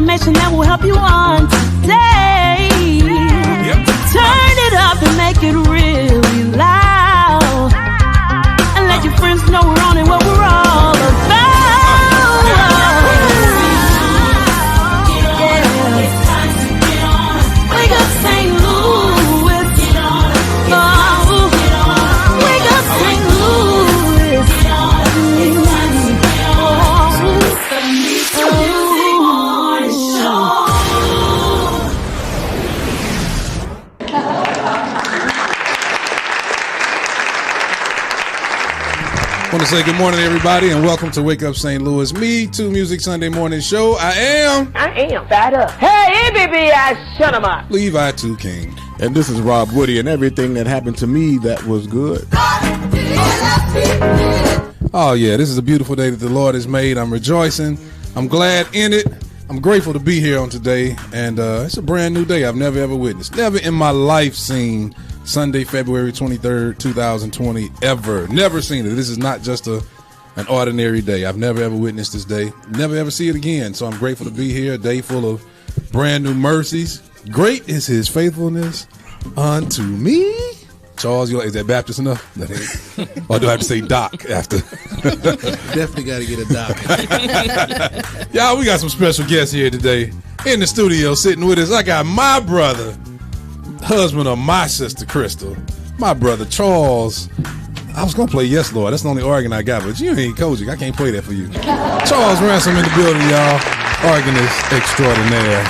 information that will help you on today. Yep. Turn it up and make it really loud. And let your friends know we're on it, what we're all about. Wake up St. Louis. Wake up St. Louis. I want to say good morning, everybody, and welcome to Wake Up St. Louis, MeTooMusic Sunday morning show. I am Fat up. Hey, baby, shut him up. Levi 2 King. And this is Rob Woody, and everything that happened to me that was good. Oh, yeah, this is a beautiful day that the Lord has made. I'm rejoicing. I'm glad in it. I'm grateful to be here on today, and it's a brand new day I've never, ever witnessed. Never in my life seen Sunday, February 23rd, 2020, ever. Never seen it. This is not just an ordinary day. I've never, ever witnessed this day. Never, ever see it again. So I'm grateful to be here, a day full of brand new mercies. Great is his faithfulness unto me. Charles, is that Baptist enough? Or do I have to say Doc after? Definitely got to get a Doc. Y'all, we got some special guests here today in the studio sitting with us. I got my brother, husband of my sister Crystal, my brother Charles. I was gonna play Yes Lord. That's the only organ I got, but you ain't Kojic. I can't play that for you. Charles Ransom in the building, y'all. Organist extraordinaire.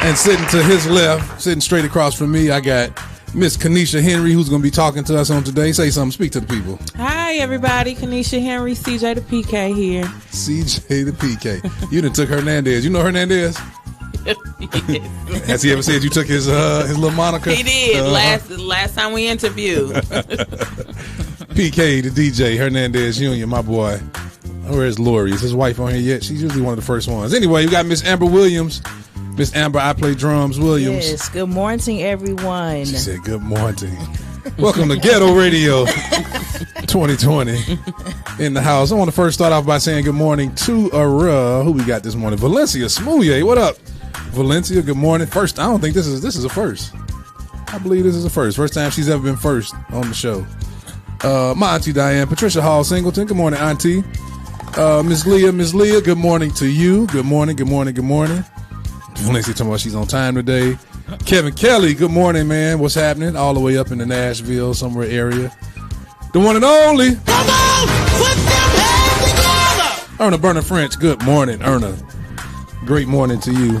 And sitting to his left, sitting straight across from me, I got Miss Kanisha Henry, who's going to be talking to us on today. Say something. Speak to the people. Hi, everybody. Kanisha Henry, CJ the PK here. CJ the PK. You done took Hernandez. You know Hernandez? Yes. Has he ever said you took his little moniker? He did. Last time we interviewed. PK, the DJ, Hernandez Jr., my boy. Where's Lori? Is his wife on here yet? She's usually one of the first ones. Anyway, we got Miss Amber Williams. Miss Amber, I play drums, Williams. Yes, good morning, everyone. She said good morning. Welcome to Ghetto Radio 2020 in the house. I want to first start off by saying good morning to who we got this morning? Valencia Smouye. What up, Valencia? Good morning. First, I don't think this is a first. I believe this is a first. First time she's ever been first on the show. My auntie Diane, Patricia Hall Singleton. Good morning, auntie. Miss Leah, good morning to you. Good morning. Valencia talking about she's on time today. Kevin Kelly, good morning, man. What's happening? All the way up in the Nashville, somewhere area. The one and only. Come on, put them hands together. Erna Burner French, good morning, Erna. Great morning to you.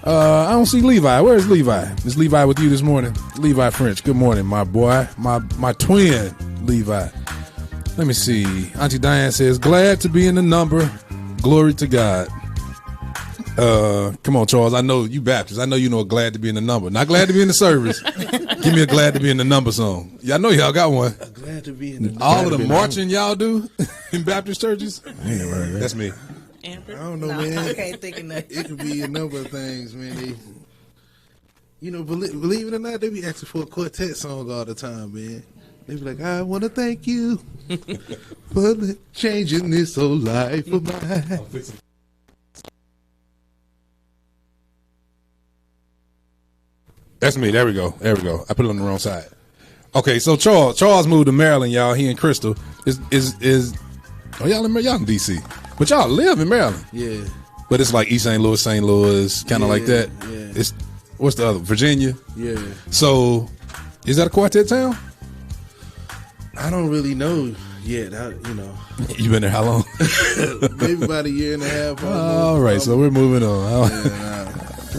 I don't see Levi. Where's Levi? Is Levi with you this morning? Levi French, good morning, my boy. My twin, Levi. Let me see. Auntie Diane says, glad to be in the number. Glory to God. Come on, Charles. I know you Baptist. I know you know a glad to be in the number. Not glad to be in the service. Give me a glad to be in the number song. Yeah, I know y'all got one. Glad to be in the number. All of the marching y'all do in Baptist churches. That's me. I don't know, man. I can't think of nothing. It could be a number of things, man. Believe it or not, they be asking for a quartet song all the time, man. They be like, I want to thank you for changing this whole life of mine. That's me. There we go. I put it on the wrong side. Okay, so Charles moved to Maryland, y'all. He and Crystal is y'all in DC, but y'all live in Maryland. Yeah, but it's like East St. Louis, kind of like that. Yeah. It's what's the other? Virginia. Yeah. So is that a quartet town? I don't really know yet. You been there how long? Maybe about a year and a half. All right, so we're moving on.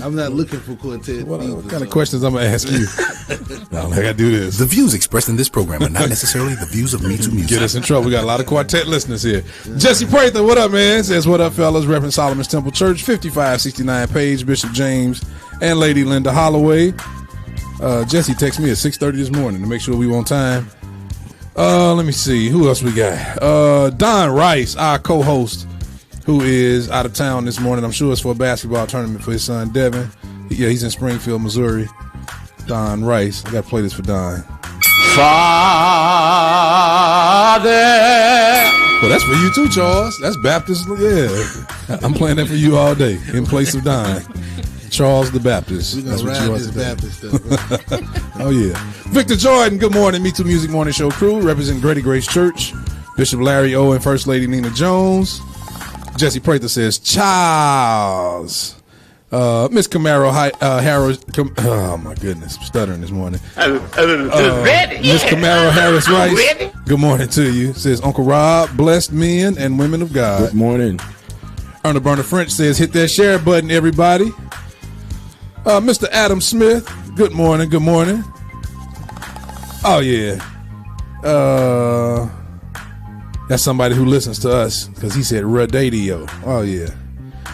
I'm not looking for quartet. What kind of questions I'm going to ask you? No, I got to do this. The views expressed in this program are not necessarily the views of MeTooMusic. Get us in trouble. We got a lot of quartet listeners here. Jesse Prather, what up, man? Says, what up, fellas? Reverend Solomon's Temple Church, 5569 Page, Bishop James, and Lady Linda Holloway. Jesse texted me at 6:30 this morning to make sure we were on time. Let me see. Who else we got? Don Rice, our co-host, who is out of town this morning. I'm sure it's for a basketball tournament for his son, Devin. Yeah, he's in Springfield, Missouri. Don Rice. I got to play this for Don. Father, Well, that's for you too, Charles. That's Baptist. Yeah, I'm playing that for you all day in place of Don. Charles the Baptist. We're gonna ride this Baptist stuff. Oh yeah. Victor Jordan, good morning. MeTooMusic Morning Show crew, representing Grady Grace Church. Bishop Larry O and First Lady Nina Jones. Jesse Prather says Charles. Miss Camaro Harris. Oh my goodness, I'm stuttering this morning. Miss Camaro Harris Rice. Good morning to you. Says Uncle Rob, blessed men and women of God. Good morning. Erna Burner French says hit that share button, everybody. Mr. Adam Smith. Good morning. Good morning. Oh yeah. That's somebody who listens to us because he said radio. Oh yeah.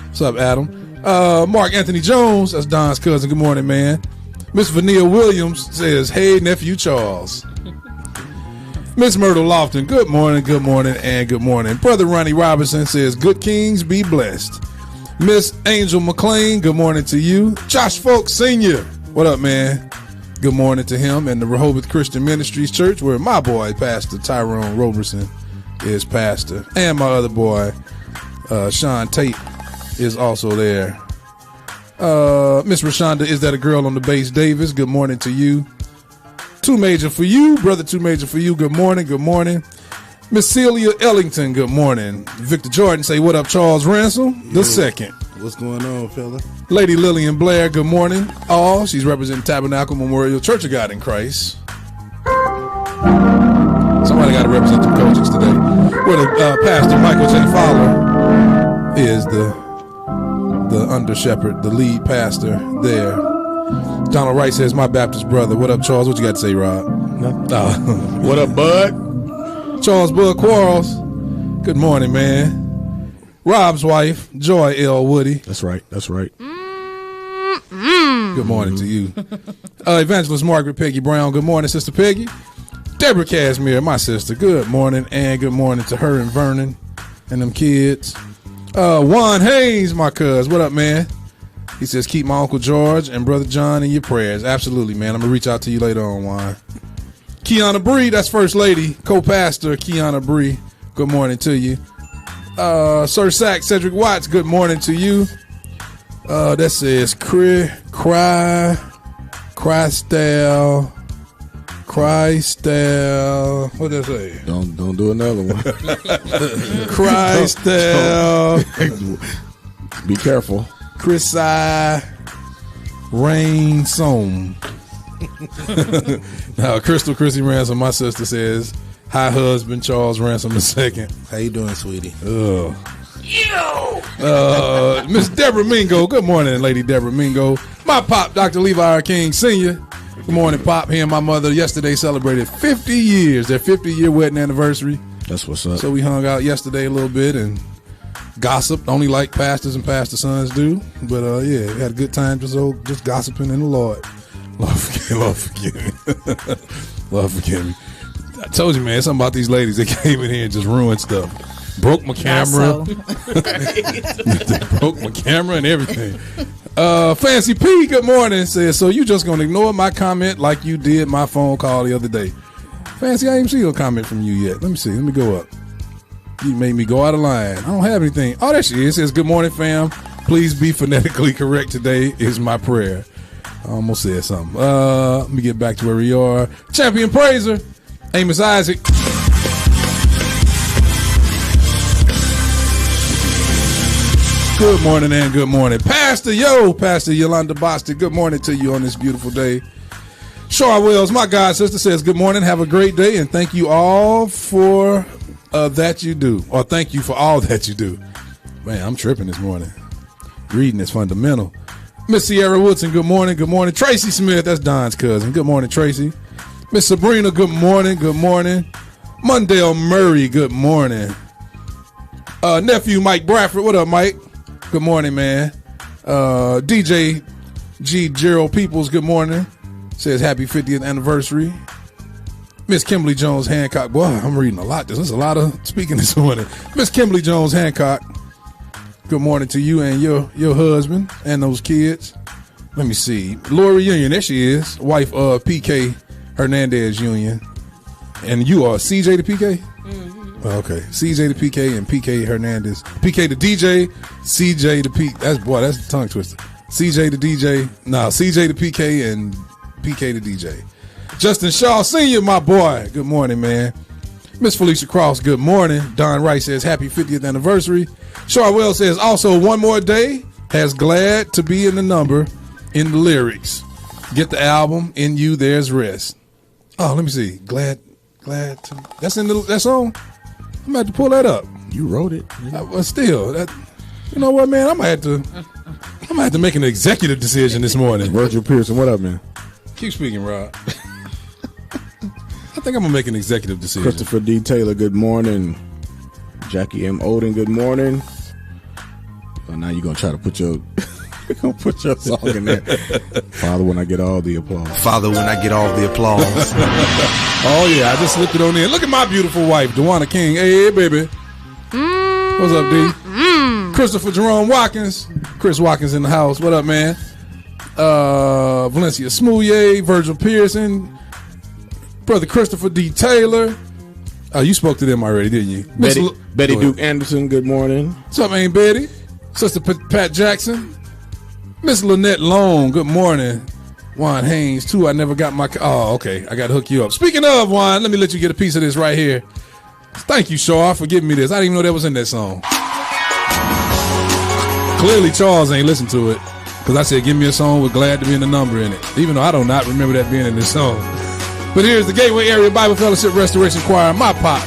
What's up, Adam? Mark Anthony Jones, that's Don's cousin. Good morning, man. Miss Vanilla Williams says, hey, nephew Charles. Miss Myrtle Lofton, good morning, and good morning. Brother Ronnie Robinson says, good kings be blessed. Miss Angel McLean, good morning to you. Josh Folk Sr., what up, man? Good morning to him and the Rehoboth Christian Ministries Church, where my boy, Pastor Tyrone Roberson, is pastor. And my other boy, Sean Tate, is also there. Miss Rashonda, is that a girl on the bass? Davis, good morning to you. Two Major for you, brother. Two Major for you. Good morning. Good morning. Miss Celia Ellington, good morning. Victor Jordan, say what up, Charles Ransom the second. What's going on, fella? Lady Lillian Blair, good morning. All she's representing Tabernacle Memorial Church of God in Christ. Somebody got to represent the coaches today. Where Pastor Michael J. Fowler is the under shepherd, the lead pastor there. Donald Wright says, my Baptist brother. What up, Charles? What you got to say, Rob? What up, bud? Charles Bud Quarles. Good morning, man. Rob's wife, Joy L. Woody. That's right. Good morning to you. Evangelist Margaret Peggy Brown. Good morning, Sister Peggy. Deborah Casimir, my sister. Good morning, and good morning to her and Vernon and them kids. Juan Haynes, my cuz. What up, man? He says, keep my Uncle George and Brother John in your prayers. Absolutely, man. I'm going to reach out to you later on, Juan. Kiana Bree, that's First Lady, co-pastor Kiana Bree. Good morning to you. Sir Sack, Cedric Watts, good morning to you. That says, Christel. What did I say? Don't do another one. Christel. Be careful. Chris Rain Soam. Now, Crystal Chrissy Ransom, my sister, says, hi, husband Charles Ransom II. How you doing, sweetie? Miss Deborah Mingo. Good morning, Lady Deborah Mingo. My pop, Dr. Levi R. King Sr. Good morning, Pop. He and my mother yesterday celebrated 50 years, their 50-year wedding anniversary. That's what's up. So we hung out yesterday a little bit and gossiped, only like pastors and pastor sons do. But yeah, we had a good time just gossiping in the Lord. Lord forgive me. Lord forgive me. I told you, man, something about these ladies. They came in here and just ruined stuff. Broke my camera. They broke my camera and everything. Fancy P, good morning, says, so you just gonna ignore my comment like you did my phone call the other day. Fancy, I ain't seen no comment from you yet. Let me see. Let me go up. You made me go out of line. I don't have anything. Oh, there she is. It says, good morning, fam. Please be phonetically correct today is my prayer. I almost said something. Let me get back to where we are. Champion Praiser, Amos Isaac. Good morning and good morning. Pastor Yolanda Boston, good morning to you on this beautiful day. Shaw Wells, my God sister, says, good morning, have a great day, and thank you all for that you do. Or thank you for all that you do. Man, I'm tripping this morning. Reading is fundamental. Miss Sierra Woodson, good morning, good morning. Tracy Smith, that's Don's cousin. Good morning, Tracy. Miss Sabrina, good morning, good morning. Mundale Murray, good morning. Nephew Mike Bradford, what up, Mike? Good morning, man. DJ G. Gerald Peoples, good morning. Says happy 50th anniversary. Miss Kimberly Jones Hancock. Boy, I'm reading a lot. There's a lot of speaking this morning. Miss Kimberly Jones Hancock, good morning to you and your husband and those kids. Let me see. Lori Union, there she is. Wife of PK Hernandez Union. And you are CJ to PK? Mm-hmm. Okay, CJ to PK and PK Hernandez. PK to DJ, CJ to P. That's a tongue twister. CJ to DJ. No, CJ to PK and PK to DJ. Justin Shaw Sr., my boy. Good morning, man. Miss Felicia Cross, good morning. Don Wright says happy 50th anniversary. Charwell says also one more day has glad to be in the number in the lyrics. Get the album, In You There's Rest. Oh, let me see. Glad to. That's in that song? I'm going to have to pull that up. You wrote it. Well, still, you know what, man? I'm going to have to make an executive decision this morning. Virgil Pearson, what up, man? Keep speaking, Rob. I think I'm going to make an executive decision. Christopher D. Taylor, good morning. Jackie M. Odin, good morning. Oh, now you're going to try to put your song in there. Father, when I get all the applause. Father, when I get all the applause. Oh, yeah, I just slipped it on in. Look at my beautiful wife, Dewana King. Hey, baby. What's up, D? Christopher Jerome Watkins. Chris Watkins in the house. What up, man? Valencia Smouye, Virgil Pearson, Brother Christopher D. Taylor. Oh, you spoke to them already, didn't you? Betty Duke Anderson, good morning. What's up, man, Betty? Sister Pat Jackson. Miss Lynette Long, good morning. Juan Haynes, too. I never got my... Oh, okay. I got to hook you up. Speaking of, Juan, let me let you get a piece of this right here. Thank you, Shaw, for giving me this. I didn't even know that was in that song. Clearly, Charles ain't listened to it because I said, give me a song with Glad to be in the number in it, even though I do not remember that being in this song. But here's the Gateway Area Bible Fellowship Restoration Choir. My pop,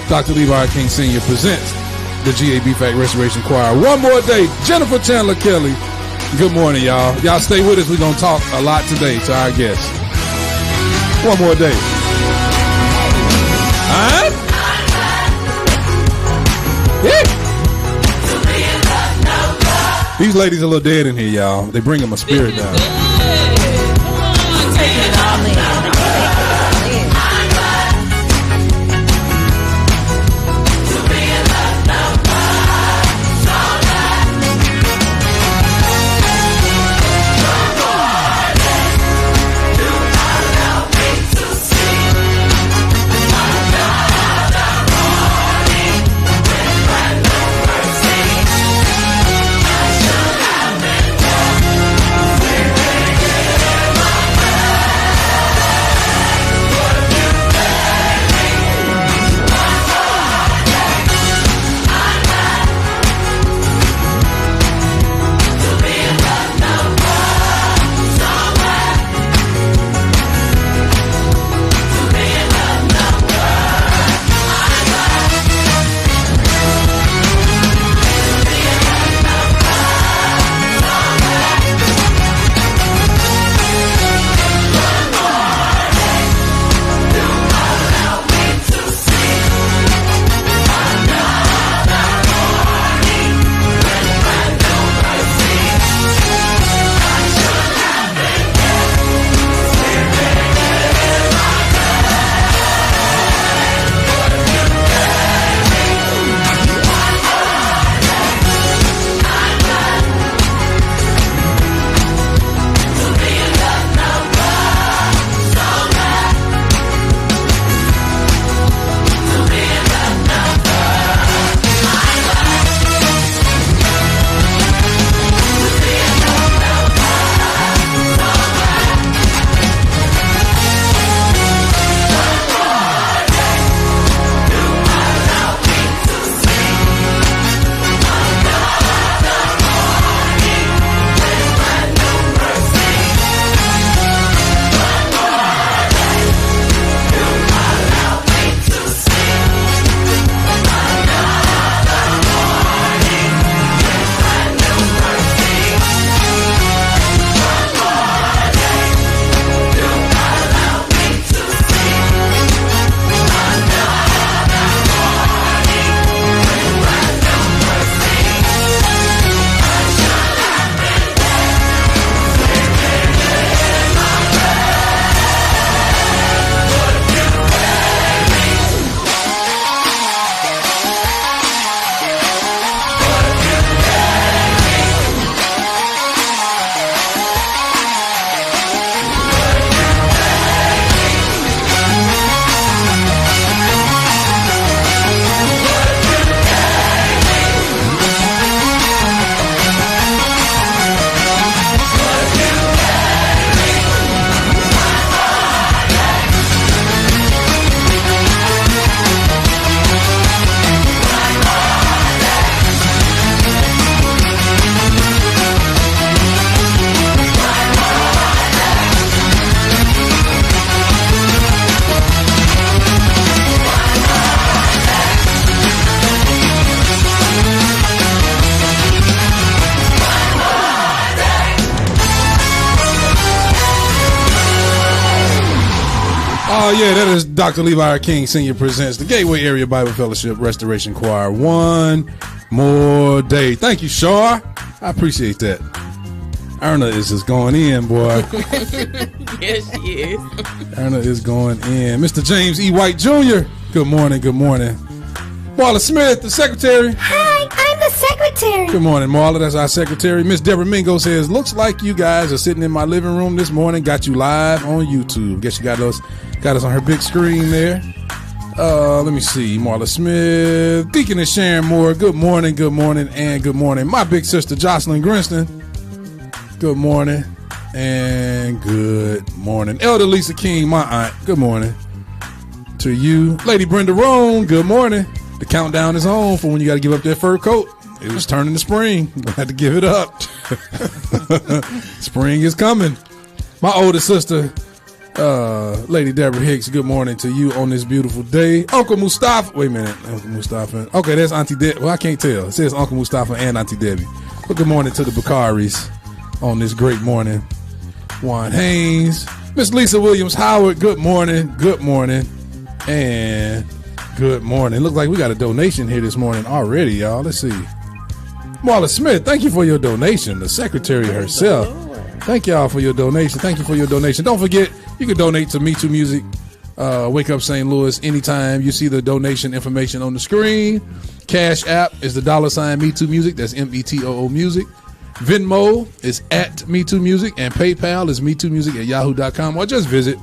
Dr. Levi King Sr. presents the GAB Fact Restoration Choir. One more day, Jennifer Chandler Kelly. Good morning, y'all. Y'all stay with us. We're going to talk a lot today to our guests. One more day. Huh? Yeah. These ladies are a little dead in here, y'all. They bring them a spirit down. Oh, yeah, that is Dr. Levi King Sr. presents the Gateway Area Bible Fellowship Restoration Choir. One more day. Thank you, Shar. I appreciate that. Erna is just going in, boy. Yes, she is. Erna is going in. Mr. James E. White Jr., good morning, good morning. Marla Smith, the secretary. Hi, I'm the secretary. Good morning, Marla. That's our secretary. Miss Deborah Mingo says, looks like you guys are sitting in my living room this morning. Got you live on YouTube. Guess you got us on her big screen there. Let me see. Marla Smith. Deaconess Sharon Moore. Good morning, and good morning. My big sister, Jocelyn Grinston. Good morning, and good morning. Elder Lisa King, my aunt. Good morning to you. Lady Brenda Roan, good morning. The countdown is on for when you got to give up that fur coat. It was turning to spring. You have to give it up. Spring is coming. My older sister, Lady Deborah Hicks, good morning to you on this beautiful day. Uncle Mustafa. Wait a minute. Uncle Mustafa. Okay, that's Auntie Debbie. Well, I can't tell. It says Uncle Mustafa and Auntie Debbie. But good morning to the Bakaris on this great morning. Juan Haynes. Miss Lisa Williams Howard, good morning, and good morning. Looks like we got a donation here this morning already, y'all. Let's see. Marla Smith, thank you for your donation. The secretary herself. Thank y'all for your donation. Thank you for your donation. Don't forget, you can donate to MeTooMusic, Wake Up St. Louis anytime. You see the donation information on the screen. Cash App is the $ MeTooMusic. That's METOO Music. Venmo is at MeTooMusic, and PayPal is MeTooMusic@yahoo.com, or just visit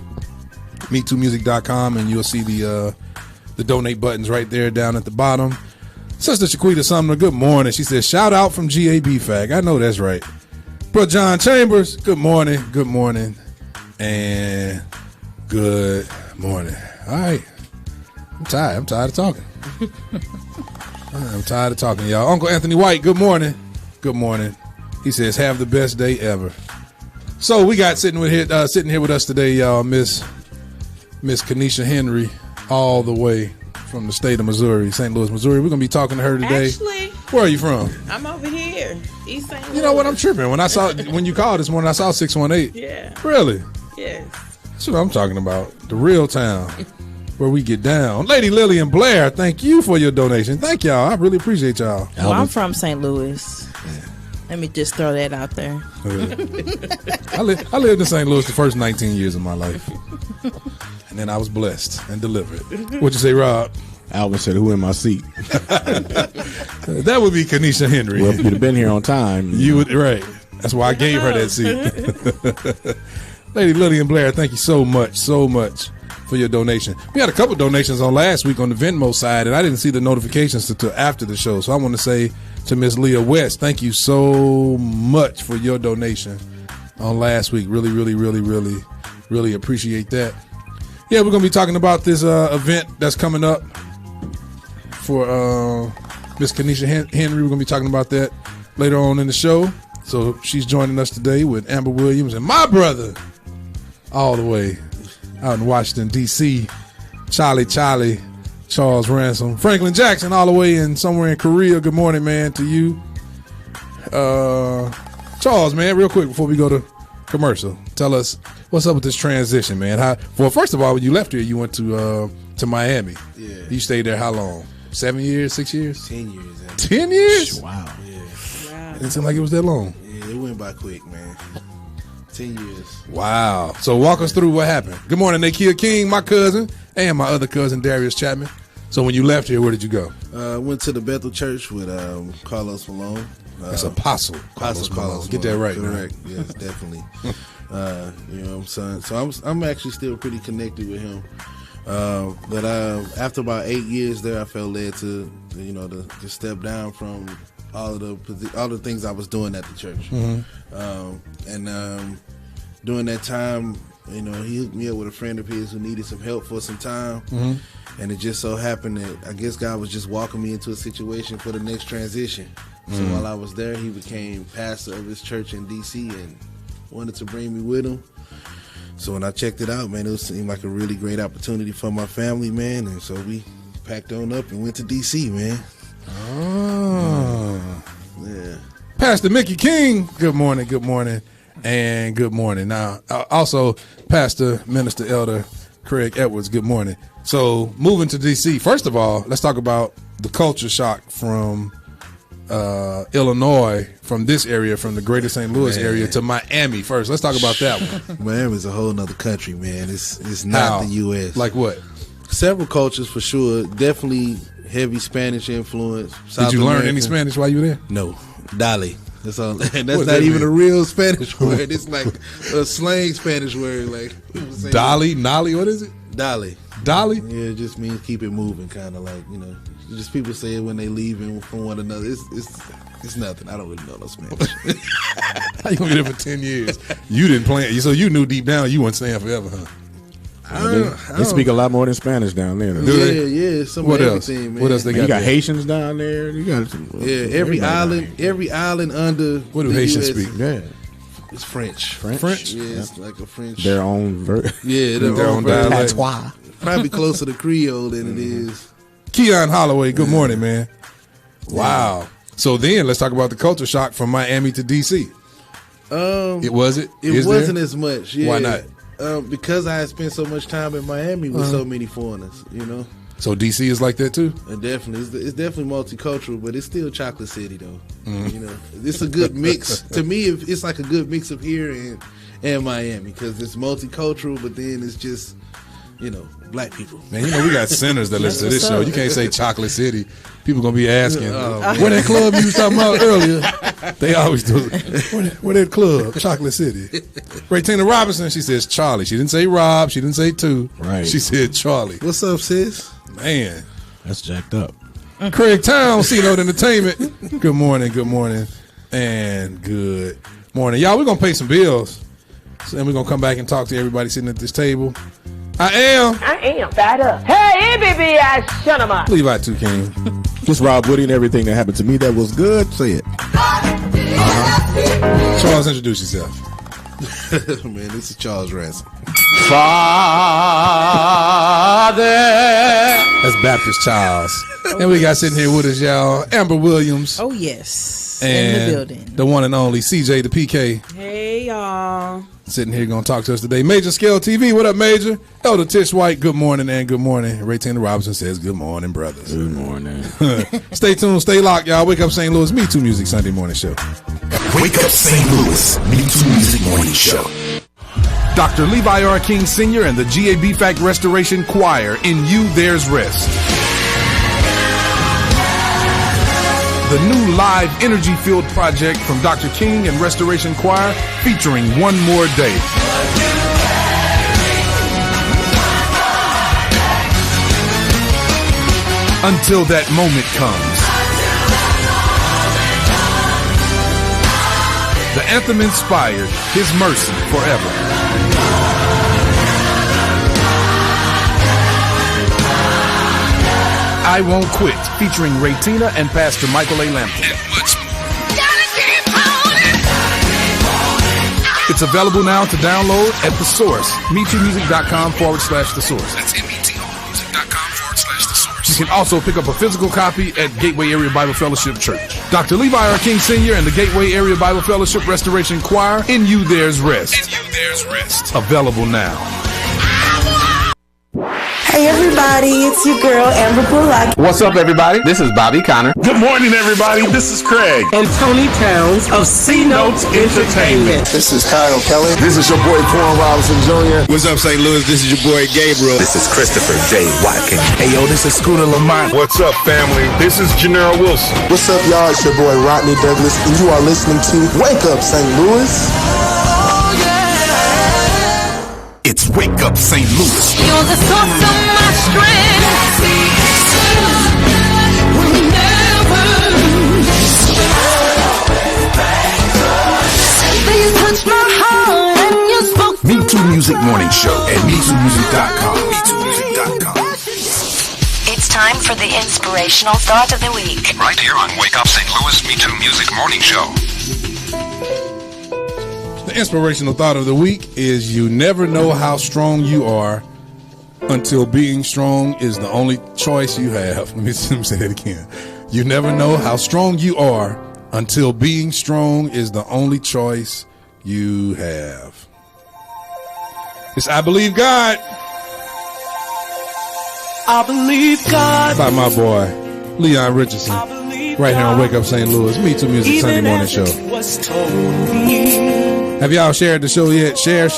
MeTooMusic.com and you'll see the donate buttons right there down at the bottom. Sister Shaquita Sumner, good morning. She says, shout out from GAB Fag. I know that's right. Bro John Chambers, good morning, and good morning. All right. I'm tired of talking. I'm tired of talking, y'all. Uncle Anthony White, good morning. He says, have the best day ever. So we got sitting here with us today, y'all, Miss Kenesha Henry, all the way from the state of Missouri, St. Louis, Missouri. We're going to be talking to her today. Actually, where are you from? I'm over here, East St. Louis. You know what? I'm tripping. When you called this morning, I saw 618. Yeah. Really? Yes. That's what I'm talking about. The real town where we get down. Lady Lillian Blair, thank you for your donation. Thank y'all. I really appreciate y'all. Well, I'm from St. Louis. Let me just throw that out there. I lived in St. Louis the first 19 years of my life. And then I was blessed and delivered. What'd you say, Rob? Alvin said, who in my seat? That would be Kenesha Henry. Well, if you'd have been here on time. You would, right. That's why I gave her that seat. Lady Lillian Blair, thank you so much for your donation. We had a couple donations on last week on the Venmo side, and I didn't see the notifications until after the show. So I want to say to Miss Leah West, thank you so much for your donation on last week. Really appreciate that. Yeah, we're going to be talking about this event that's coming up for Miss Kenesha Henry. We're going to be talking about that later on in the show. So she's joining us today with Amber Williams and my brother all the way out in Washington, D.C., Charles Ransom. Franklin Jackson all the way in somewhere in Korea. Good morning, man, to you. Charles, man, real quick before we go to commercial, tell us what's up with this transition, man. First of all, when you left here, you went to Miami. Yeah. You stayed there how long? 7 years, 6 years? 10 years. 10 years? Wow. Yeah. Wow. It didn't seem like it was that long. Yeah, it went by quick, man. 10 years. Wow. So walk us through what happened. Good morning, Nakia King, my cousin, and my other cousin, Darius Chapman. So when you left here, where did you go? Went to the Bethel Church with Carlos Malone. That's Apostle Carlos Malone. Get that right, correct. man. Yes, definitely. You know what I'm saying? So I'm actually still pretty connected with him. But after about 8 years there, I felt led to step down from all the things I was doing at the church. And during that time, he hooked me up with a friend of his who needed some help for some time. And it just so happened that I guess God was just walking me into a situation for the next transition. So while I was there, he became pastor of his church in D.C. and wanted to bring me with him. So when I checked it out, man, it seemed like a really great opportunity for my family, man. And so we packed on up and went to D.C., man. Oh. Yeah. Pastor Mickey King, good morning, and good morning. Now, also, Pastor, Minister, Elder Craig Edwards, good morning. So moving to DC, first of all, let's talk about the culture shock from Illinois, from this area, from the greater St. Louis area to Miami first. Let's talk about that one. Miami's a whole nother country, man. It's not the U.S. Like what? Several cultures for sure. Definitely heavy Spanish influence. Did you learn any Spanish while you were there? No. Dale. That's all. And that's not even a real Spanish word. It's like a slang Spanish word. Like Dali, Nali, what is it? Dale. Dali? Yeah, it just means keep it moving, kind of like, just people say it when they leaving from one another. It's nothing. I don't really know no Spanish. How you gonna be there for 10 years? You didn't plan, so you knew deep down you weren't staying forever, huh? They speak a lot more than Spanish down there. Yeah. Some what of else? Everything, man. What else they got? You got there? Haitians down there. You got every island under. What do Haitians speak? Yeah, it's French. French? Yeah, it's like a French. their own. Their own dialect. Probably closer to Creole than it is. Keon Holloway, good morning, man. Wow. So then let's talk about the culture shock from Miami to DC. It wasn't as much. Yeah. Why not? Because I had spent so much time in Miami with so many foreigners, So DC is like that too? Definitely. It's definitely multicultural, but it's still Chocolate City though. It's a good mix. To me, it's like a good mix of here and Miami because it's multicultural, but then it's just, black people. Man, we got sinners that listen to this show. You can't say Chocolate City. People gonna be asking, where that club you was talking about earlier? They always do. Where that club? Chocolate City. Raytina Robinson, she says Charlie. She didn't say Rob. She didn't say two. Right. She said Charlie. What's up, sis? Man. That's jacked up. Craig Town, C-Note Entertainment. Good morning, and good morning. Y'all, we're gonna pay some bills. So then we're gonna come back and talk to everybody sitting at this table. I am Fat up. Hey, baby, Shunama. Levi 2 King. Just Rob Woody and everything that happened to me that was good. Say it. Charles, introduce yourself. Man, this is Charles Ransom. Father. That's Baptist Charles. And we got sitting here with us, y'all, Amber Williams. Oh, yes. And in the building. The one and only CJ the PK. Hey, y'all. Sitting here going to talk to us today. Major Scale TV, what up, Major? Elder Tish White, good morning and good morning. Raytina Robinson says good morning, brothers. Good morning. Stay tuned, stay locked, y'all. Wake Up St. Louis, MeTooMusic Sunday morning show. Wake Up St. Louis, MeTooMusic Morning Show. Dr. Levi R. King Sr. and the GAB Fact Restoration Choir in You There's Rest. The new live energy-filled project from Dr. King and Restoration Choir featuring One More Day. Until that moment comes. The anthem inspired His Mercy Forever. I Won't Quit, featuring Raytina and Pastor Michael A. Lampton. And much more. It's available now to download at The Source, MeTooMusic.com/The Source. That's METooMusic.com/The Source. You can also pick up a physical copy at Gateway Area Bible Fellowship Church. Dr. Levi R. King Sr. and the Gateway Area Bible Fellowship Restoration Choir, In You There's Rest. In You There's Rest. Available now. Hey everybody, it's your girl Amber Bullock. What's up everybody? This is Bobby Connor. Good morning everybody, this is Craig. And Tony Towns of C-Notes Entertainment. This is Kyle Kelly. This is your boy Quan Robinson Jr. What's up St. Louis? This is your boy Gabriel. This is Christopher J. Watkins. Hey yo, this is Scooter Lamont. What's up family? This is Janelle Wilson. What's up y'all? It's your boy Rodney Douglas and you are listening to Wake Up St. Louis. It's Wake Up St. Louis. You're the source of my strength. You touched my heart and you spoke. MeTooMusic Morning Show at MeTooMusic.com. MeTooMusic.com. It's time for the inspirational thought of the week. Right here on Wake Up St. Louis MeTooMusic Morning Show. The inspirational thought of the week is you never know how strong you are until being strong is the only choice you have. Let me say that again. You never know how strong you are until being strong is the only choice you have. It's I Believe God. I believe God. By my boy, Leon Richardson. Right here on Wake Up St. Louis. MeTooMusic Sunday morning show. Have y'all shared the show yet? Share.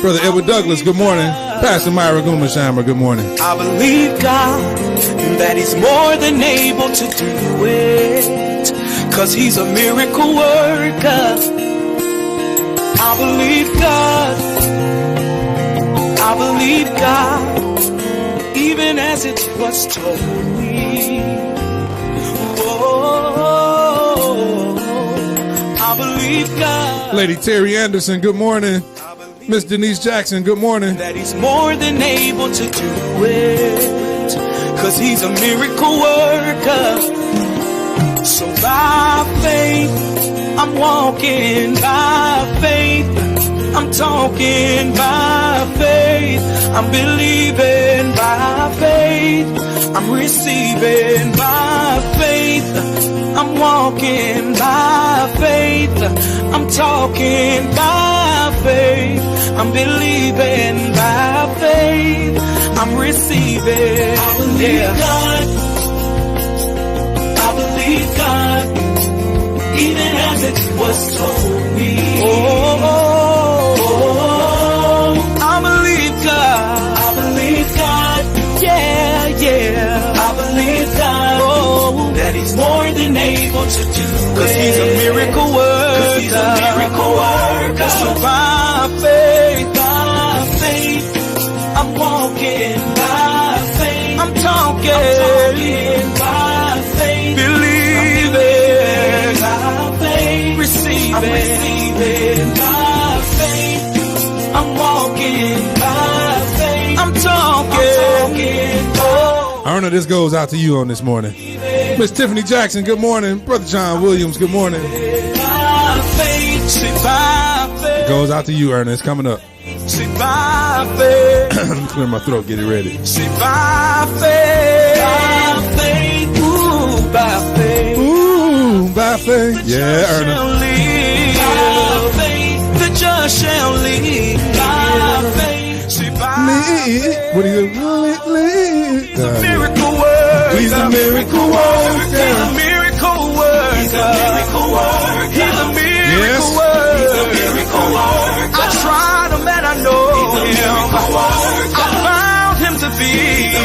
Brother Edward Douglas, good morning. Pastor Myra Gumasheimer, good morning. I believe God that He's more than able to do it, 'cause He's a miracle worker. I believe God. I believe God, even as it was told me. Oh, I believe God. Lady Terry Anderson, good morning. Miss Denise Jackson, good morning. That He's more than able to do it, 'cause He's a miracle worker. So by faith, I'm walking by faith. I'm talking by faith. I'm believing by faith. I'm receiving by faith. I'm walking by faith. I'm talking by faith. I'm believing by faith. I'm receiving. I believe God. I believe God. Even as it was told me. I believe God. I believe God. Yeah. I believe God. That He's more than able to do. 'Cause He's a miracle worker. So by faith, I'm walking by faith. I'm talking by faith. Believing by faith. Receiving by faith. I'm walking by faith. I'm talking. Erna, this goes out to you on this morning. Miss Tiffany Jackson, good morning. Brother John Williams, good morning. By faith. It goes out to you, Erna. It's coming up. By faith. Let me clear my throat, get it ready. By faith. By faith. Ooh, by faith. Ooh, by faith. Yeah, Erna. By faith. The just shall live. By faith. What do you do? He's a miracle worker. He's a miracle worker. He's a miracle worker. He's a miracle worker. He's a miracle Yes. worker. He's a miracle worker. I tried him and I know him. I found him to be a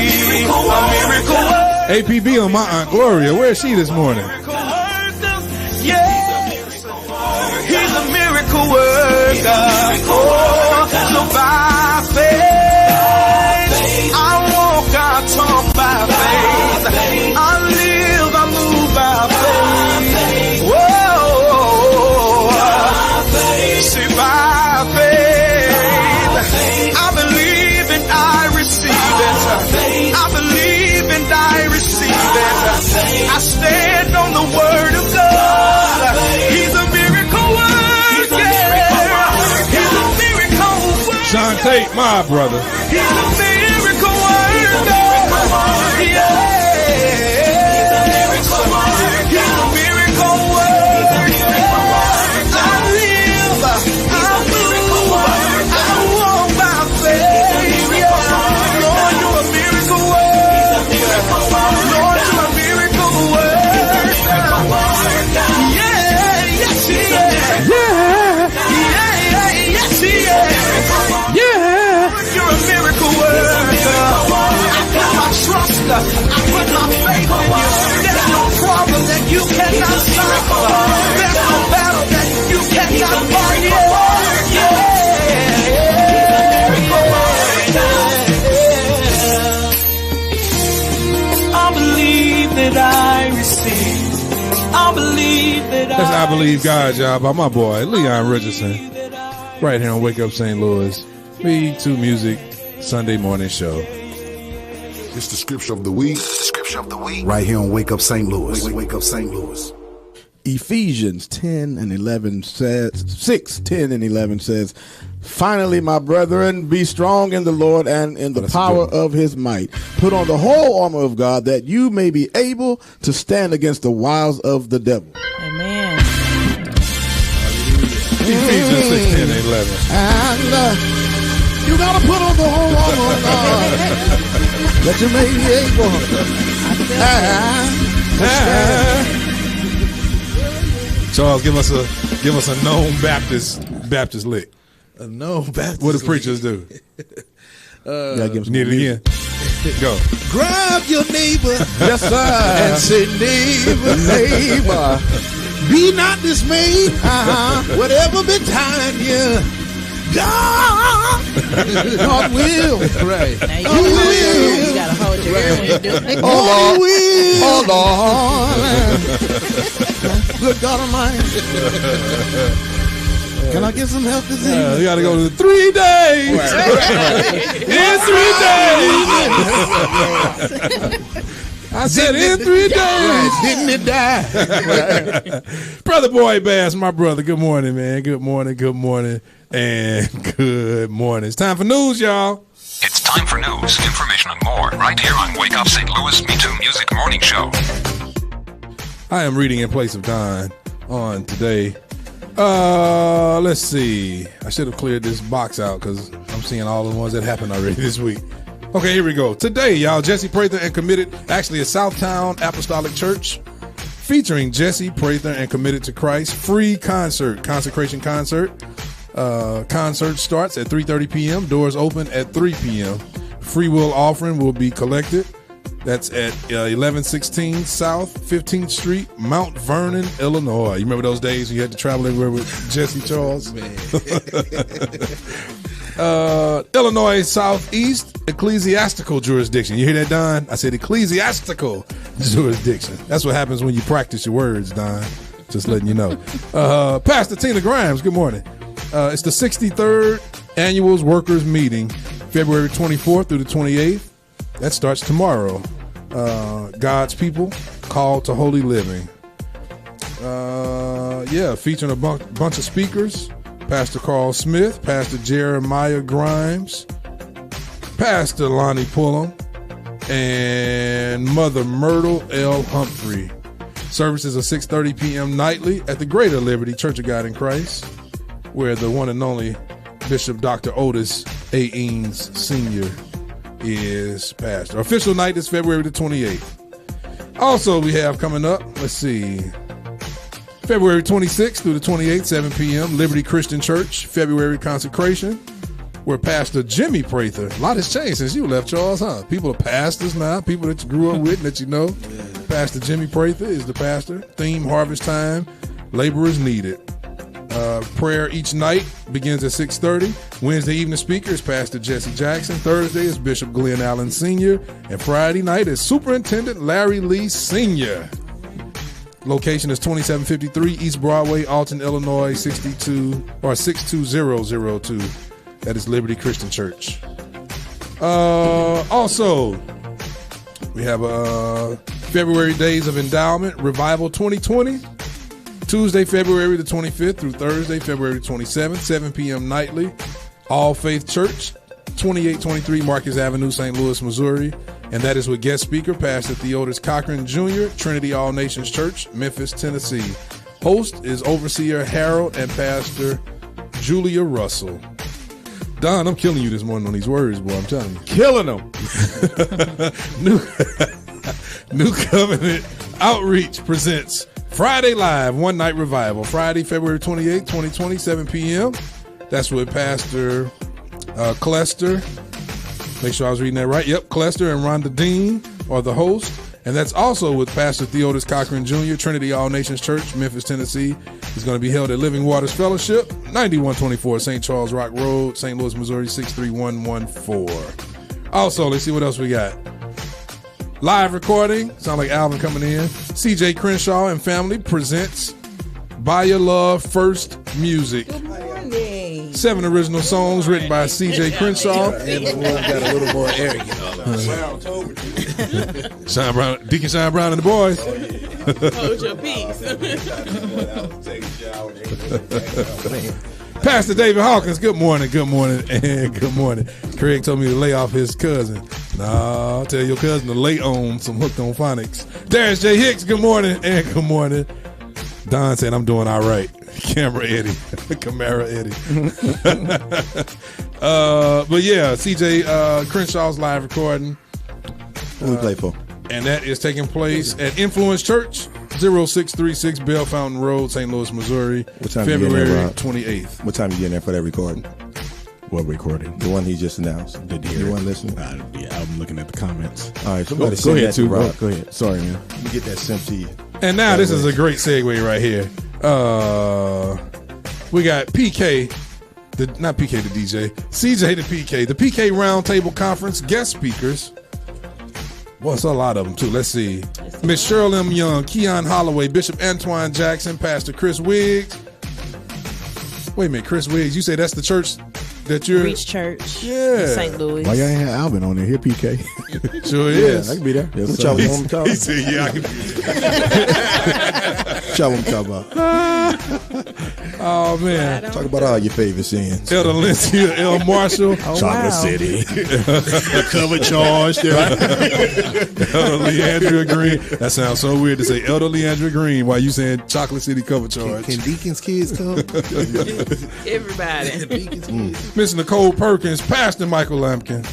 miracle worker. APB on my Aunt Gloria. Where is she this morning? Yeah. He's a miracle worker. Oh, so by faith, I walk, I talk by faith. I live, I move by faith. Whoa, see by faith. I believe and I receive it. I believe and I receive it. I stand on the word of God. He's a miracle worker. He's a miracle worker. Sean Tate, my brother. He's a miracle worker. Yeah. He's a miracle worker. He's a miracle worker. I live, I move, I walk by faith. Lord, you're a miracle worker. Lord, you're a miracle worker. Yeah, yes, He is. Yeah. Yes, He is. Yeah. You're a miracle worker. I put my trust, I put my faith in you. There's no problem that you cannot solve. There's no battle that you cannot fight. I believe that I receive. I believe that That's I Believe God, y'all, by my boy, Leon Richardson. Right here on Wake Up St. Louis. MeTooMusic Sunday morning show. It's the scripture of the week. Right here on Wake Up St. Louis. Wake Up St. Louis. Ephesians 10 and 11 says, 6:10 and 11 says, finally, my brethren, be strong in the Lord and in the power of His might. Put on the whole armor of God, that you may be able to stand against the wiles of the devil. Amen. Ephesians 6:10 and 11. And You gotta put on the whole armor of God that you may be able. Charles, give us a known Baptist lick. A known Baptist. What do preachers do? Need it again. Go. Grab your neighbor. Yes, sir. And say, neighbor, be not dismayed. Whatever betide you, God will. Right. Now you gotta hold your ear when you do it. Oh Lord. Good God Almighty. Can I get some help this evening? You gotta go to 3 days. In 3 days. I said in 3 days. Didn't it die? Brother Boy Bass, my brother. Good morning, man. Good morning, and good morning. It's time for news, y'all. It's time for news, information, and more right here on Wake Up St. Louis MeTooMusic Morning Show. I am reading in place of Don on today. Let's see. I should have cleared this box out because I'm seeing all the ones that happened already this week. Okay, here we go. Today, y'all, Jesse Prather and Committed, actually a Southtown Apostolic Church, featuring Jesse Prather and Committed to Christ, free concert, consecration concert. Concert starts at 3:30 p.m. Doors open at 3 p.m. Free will offering will be collected. That's at 1116 South 15th Street, Mount Vernon, Illinois. You remember those days you had to travel everywhere with Jesse Charles? Illinois Southeast Ecclesiastical Jurisdiction. You hear that, Don? I said ecclesiastical jurisdiction. That's what happens when you practice your words, Don. Just letting you know. Pastor Tina Grimes, good morning. It's the 63rd Annual Workers Meeting, February 24th through the 28th. That starts tomorrow. God's people called to holy living. Featuring a bunch of speakers. Pastor Carl Smith, Pastor Jeremiah Grimes, Pastor Lonnie Pullum, and Mother Myrtle L. Humphrey. Services are 6:30 p.m. nightly at the Greater Liberty Church of God in Christ, where the one and only Bishop Dr. Otis A. Eanes Sr. is pastor. Official night is February the 28th. Also, we have coming up, let's see, February 26th through the 28th, 7 p.m., Liberty Christian Church, February consecration, where Pastor Jimmy Prather, a lot has changed since you left, Charles, huh? People are pastors now, people that you grew up with and that you know. Pastor Jimmy Prather is the pastor. Theme, harvest time, laborers needed. Prayer each night begins at 6:30. Wednesday evening speaker is Pastor Jesse Jackson. Thursday is Bishop Glenn Allen Sr. And Friday night is Superintendent Larry Lee Sr. Location is 2753 East Broadway, Alton, Illinois, 62002. That is Liberty Christian Church. Also, we have February Days of Endowment Revival 2020. Tuesday, February the 25th through Thursday, February 27th, 7 p.m. nightly. All Faith Church, 2823 Marcus Avenue, St. Louis, Missouri. And that is with guest speaker, Pastor Theodis Cochran Jr., Trinity All Nations Church, Memphis, Tennessee. Host is Overseer Harold and Pastor Julia Russell. Don, I'm killing you this morning on these words, boy. I'm telling you. Killing them. New Covenant Outreach presents Friday Live, One Night Revival. Friday, February 28th, 2020, 7 p.m. That's with Pastor Clester. Make sure I was reading that right. Yep, Clester and Rhonda Dean are the hosts. And that's also with Pastor Theodis Cochran Jr., Trinity All Nations Church, Memphis, Tennessee. It's going to be held at Living Waters Fellowship, 9124 St. Charles Rock Road, St. Louis, Missouri, 63114. Also, let's see what else we got. Live recording, sound like Alvin coming in. CJ Crenshaw and family presents By Your Love First Music. Good morning. 7 original songs written by CJ Crenshaw. And the one got a little more arrogant. Sean Brown, Deacon Sean Brown and the boys. Hold your peace. Pastor David Hawkins, good morning, and good morning. Craig told me to lay off his cousin. Nah, tell your cousin to lay on some Hooked on Phonics. Darius J. Hicks, good morning, and good morning. Don said I'm doing all right. Camera Eddie. Camara Eddie. But yeah, CJ Crenshaw's live recording. Who we play for? And that is taking place at Influence Church, 0636 Bell Fountain Road, St. Louis, Missouri, February 28th. What time you getting there for that recording? What recording? The one he just announced. Did you want to listen? Yeah, I'm looking at the comments. All right, go ahead, too, Rob. Go ahead. Sorry, man. Let me get that sent to you. And now this is a great segue right here. We got PK, not PK the DJ, CJ the PK, the PK Roundtable Conference guest speakers. Well, it's a lot of them too. Let's see. Miss Cheryl M. Young, Keon Holloway, Bishop Antoine Jackson, Pastor Chris Wiggs. Wait a minute, Chris Wiggs, you say that's the church that you're... Reach Church. Yeah. In St. Louis. Why y'all ain't have Alvin on there? Here, PK. Sure is. I can be there. Yes, What y'all want to talk He said, yeah, I can be What y'all want to talk about? Oh, man. Talk about all your favorite sins. Elder Lindsay, L. Marshall. Chocolate City. The cover charge. Elder Leandra Green. That sounds so weird to say Elder Leandra Green while you saying Chocolate City cover charge. Can Deacon's kids come? Everybody. Deacon's kids. Miss Nicole Perkins, Pastor Michael Lampkin,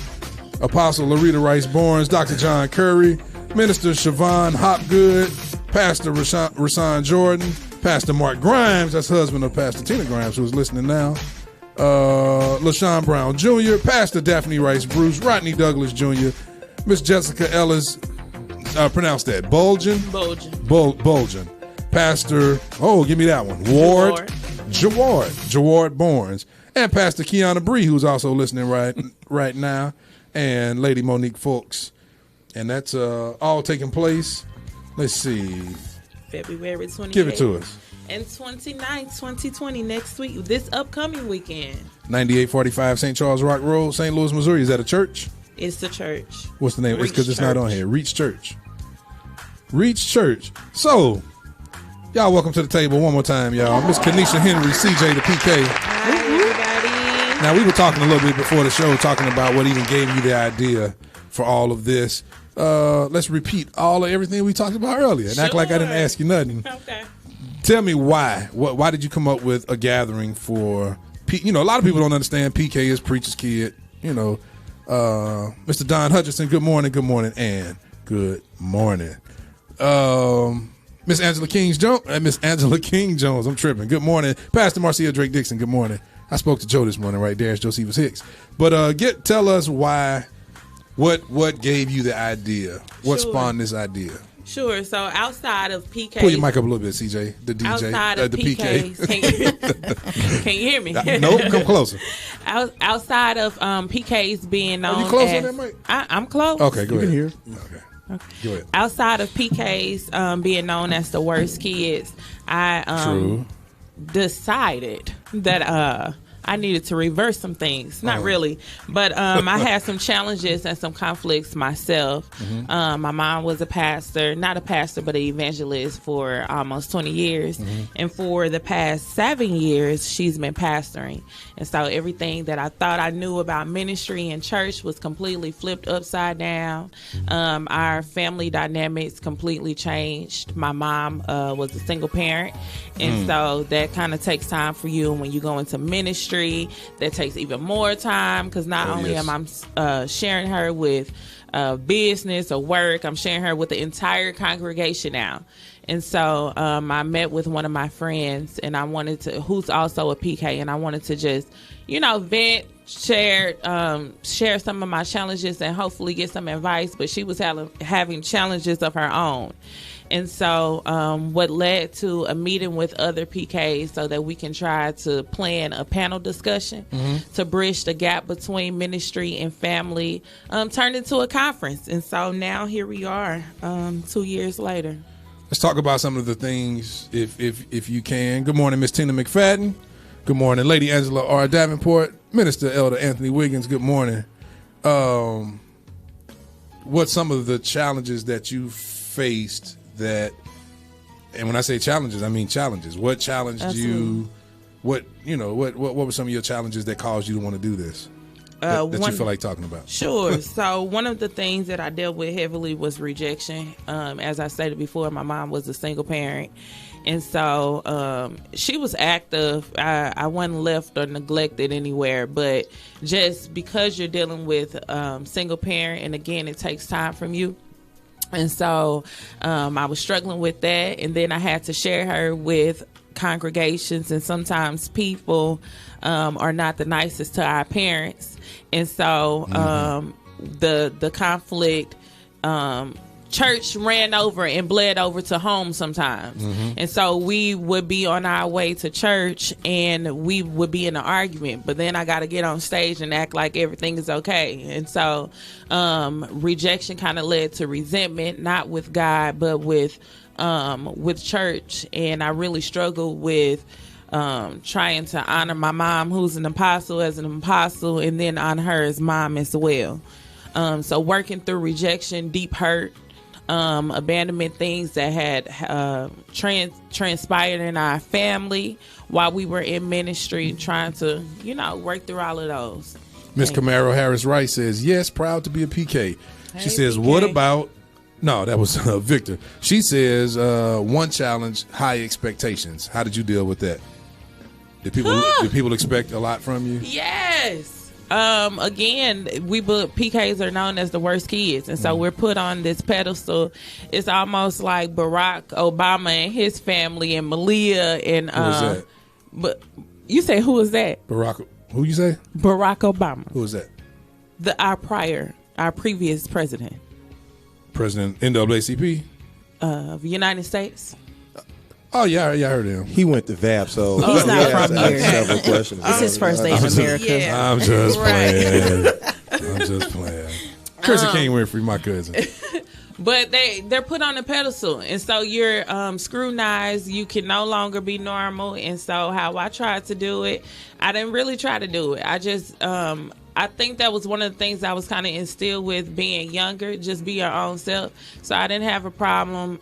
Apostle Larita Rice Barnes, Dr. John Curry, Minister Siobhan Hopgood, Pastor Rasan Jordan, Pastor Mark Grimes, that's husband of Pastor Tina Grimes, who's listening now, LaShawn Brown Jr., Pastor Daphne Rice Bruce, Rodney Douglas Jr., Miss Jessica Ellis, pronounce that, Bulgin, Pastor, give me that one, Jaward Barnes, and Pastor Kiana Bree, who's also listening right now, and Lady Monique Fulks. And that's all taking place, let's see, February 28th. Give it to us. And 29th, 2020, next week, this upcoming weekend. 9845 St. Charles Rock Road, St. Louis, Missouri. Is that a church? It's the church. What's the name? Reach Because it's not Church. on here. Reach Church. Reach Church. So, y'all welcome to the table one more time, y'all. Miss Kanisha Henry, CJ the PK. Hi, everybody. Now, we were talking a little bit before the show, talking about what even gave you the idea for all of this. Let's repeat everything we talked about earlier and act like I didn't ask you nothing. Okay. Tell me why. Why did you come up with a gathering for? A lot of people don't understand. PK is preacher's kid. Mr. Don Hutchinson. Good morning, and good morning. Miss Angela King Jones. I'm tripping. Good morning, Pastor Marcia Drake Dixon. Good morning. I spoke to Joe this morning, right there. It's Josephus Hicks. But tell us why. What gave you the idea? What spawned this idea? Sure. So outside of PK, pull your mic up a little bit, CJ. The DJ, outside of the PKs, PK. Can you hear me? Nope. Come closer. Outside of PKs being known, are you close as, on that mic? I'm close. Okay, go ahead. You can hear. Okay. Go ahead. Outside of PKs being known as the worst kids, I decided that I needed to reverse some things. Not really, but I had some challenges and some conflicts myself. Mm-hmm. My mom was not a pastor, but an evangelist for almost 20 years. Mm-hmm. And for the past 7 years, she's been pastoring. And so everything that I thought I knew about ministry and church was completely flipped upside down. Our family dynamics completely changed. My mom was a single parent. And so that kind of takes time for you. And when you go into ministry, that takes even more time because not only am I sharing her with business or work, I'm sharing her with the entire congregation now. And so I met with one of my friends, and who's also a PK, and I wanted to just, vent, share some of my challenges, and hopefully get some advice. But she was having challenges of her own. And so what led to a meeting with other PKs so that we can try to plan a panel discussion to bridge the gap between ministry and family, turned into a conference. And so now here we are 2 years later. Let's talk about some of the things, if you can. Good morning, Miss Tina McFadden. Good morning, Lady Angela R. Davenport. Minister Elder Anthony Wiggins, good morning. What's some of the challenges that you faced that, and when I say challenges, I mean challenges. What challenged you? What were some of your challenges that caused you to want to do this? that you feel like talking about? Sure. So one of the things that I dealt with heavily was rejection. As I stated before, my mom was a single parent. And so she was active. I wasn't left or neglected anywhere. But just because you're dealing with single parent, and again, it takes time from you. And so I was struggling with that. And then I had to share her with congregations, and sometimes people are not the nicest to our parents. And so the conflict, church ran over and bled over to home sometimes. And so we would be on our way to church and we would be in an argument, but then I got to get on stage and act like everything is okay. And so rejection kind of led to resentment, not with God, but with church. And I really struggled with trying to honor my mom, who's an apostle, as an apostle, and then honor her as mom as well. So working through rejection, deep hurt, abandonment, things that had transpired in our family while we were in ministry, trying to, work through all of those. Miss Camaro Harris Wright says, yes, proud to be a PK. She says, PK. What about... No, that was Victor. She says, one challenge, high expectations. How did you deal with that? Did people expect a lot from you? Yes. Again, PKs are known as the worst kids, and so we're put on this pedestal. It's almost like Barack Obama and his family, and Malia, and who is that? But you say, who is that? Barack. Who you say? Barack Obama. Who is that? Our previous president. President NAACP of the United States. Oh yeah, I heard him. He went to VAP, so he's not from here. Several questions. It's his first day in America. Yeah. I'm just playing. I'm just playing. Chrissy King Winfrey, my cousin. But they're put on a pedestal, and so you're scrutinized. You can no longer be normal. And so how I tried to do it, I didn't really try to do it. I just I think that was one of the things I was kind of instilled with being younger, just be your own self. So I didn't have a problem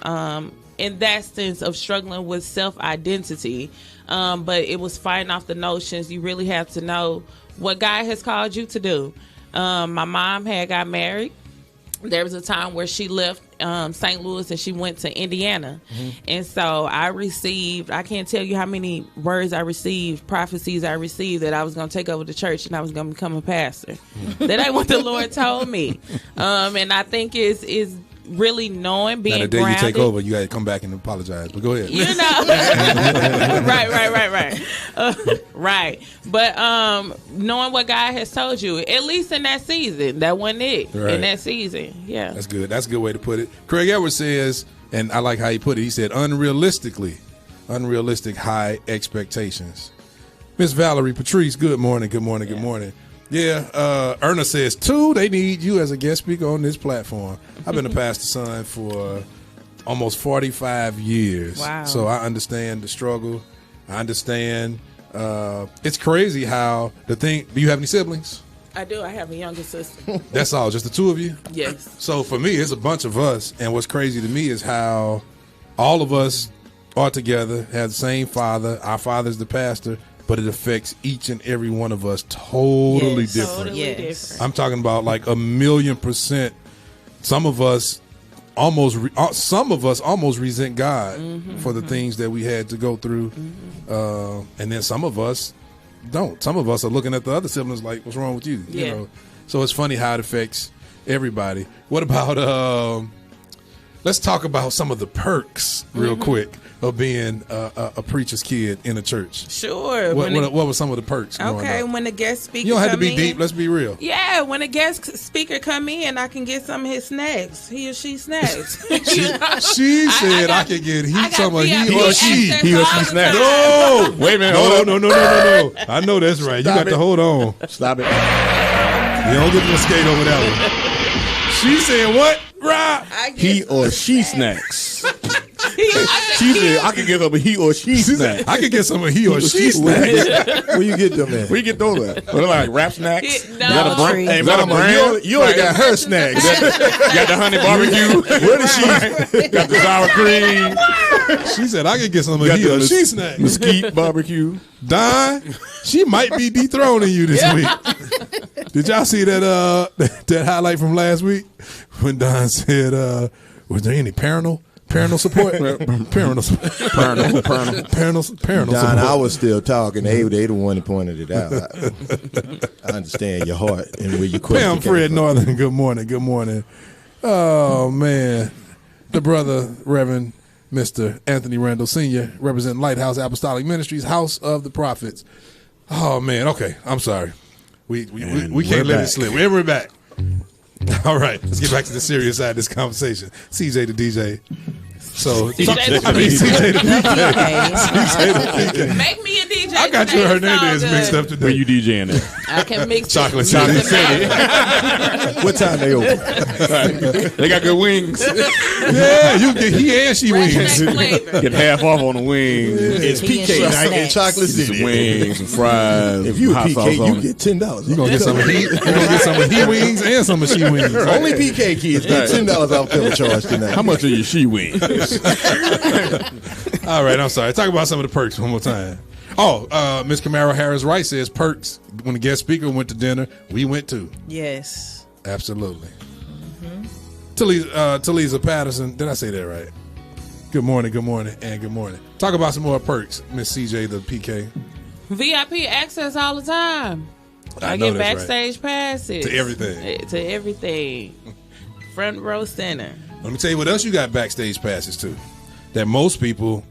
in that sense of struggling with self-identity. But it was fighting off the notions. You really have to know what God has called you to do. My mom had got married. There was a time where she left St. Louis and she went to Indiana. And so I can't tell you how many words I received, prophecies I received, that I was going to take over the church and I was going to become a pastor. That ain't what the Lord told me. And I think is really knowing, being now the day grounded. You take over, you got to come back and apologize. But go ahead. Right. Right. But knowing what God has told you, at least in that season, that wasn't it. Right. In that season, yeah. That's good. That's a good way to put it. Craig Edwards says, and I like how he put it, he said, unrealistic high expectations. Miss Valerie Patrice, good morning. Yeah, Erna says, 2, they need you as a guest speaker on this platform. I've been a pastor's son for almost 45 years. Wow. So I understand the struggle. I understand. It's crazy how do you have any siblings? I do. I have a younger sister. That's all? Just the 2 of you? Yes. So for me, it's a bunch of us. And what's crazy to me is how all of us are together, have the same father. Our father's the pastor. But it affects each and every one of us totally different. Different. I'm talking about like 1,000,000%. Some of us almost resent God for the things that we had to go through, and then some of us don't. Some of us are looking at the other siblings like, "What's wrong with you?" Yeah. You know. So it's funny how it affects everybody. What about? Let's talk about some of the perks real quick of being a preacher's kid in a church. Sure. What were some of the perks? Okay, when a guest speaker, you don't have to be deep. Let's be real. Yeah, when a guest speaker come in, I can get some of his snacks. He or she snacks. She said I could get some of he or she snacks. No, wait a minute. No. I know that's right. You got to hold on. Stop it. You don't get no skate over that one. She said what? Right. He or she snacks. She said I can get some of he or she snacks. I can get some of he or she snacks. Where you get them at? Where you get those at? What, like rap snacks? No. Is that a brand? Hey, mama, you only got her snacks. Got the honey barbecue. Where did she? Got the sour cream. She said I can get some of he or she snacks. Mesquite barbecue. Don, she might be dethroning you this week. Did y'all see that that highlight from last week when Don said, "Was there any parental support?" parental support. Don, I was still talking. They the one that pointed it out. I understand your heart and where you question. Pam Fred Northern. Good morning. Good morning. Oh man, the brother Reverend Mr. Anthony Randall Sr. representing Lighthouse Apostolic Ministries, House of the Prophets. Oh man, okay, I'm sorry. We can't let it slip. We're back. All right, let's get back to the serious side of this conversation. CJ the DJ. So CJ the PK. Make me a DJ. I got your Hernandez mixed up today. Where you DJing at? I can mix Chocolate City. What time they open? They got good wings. Yeah, you get he and she wings. Get half off on the wings. It's PK night in Chocolate City. Some wings, some fries. If you a hot sauce PK, on you it. get $10. You gonna get some of he. You gonna get some of he wings and some of she wings. Only PK kids get $10 off fill charge tonight. How much are your she wings? All right, I'm sorry. Talk about some of the perks one more time. Oh, Miss Camaro Harris Wright says perks. When the guest speaker went to dinner, we went too. Yes. Absolutely. Talisa Patterson. Did I say that right? Good morning, and good morning. Talk about some more perks, Miss CJ the PK. VIP access all the time. I know get that's backstage passes. To everything. To everything. Front row center. Let me tell you what else you got backstage passes to. That most people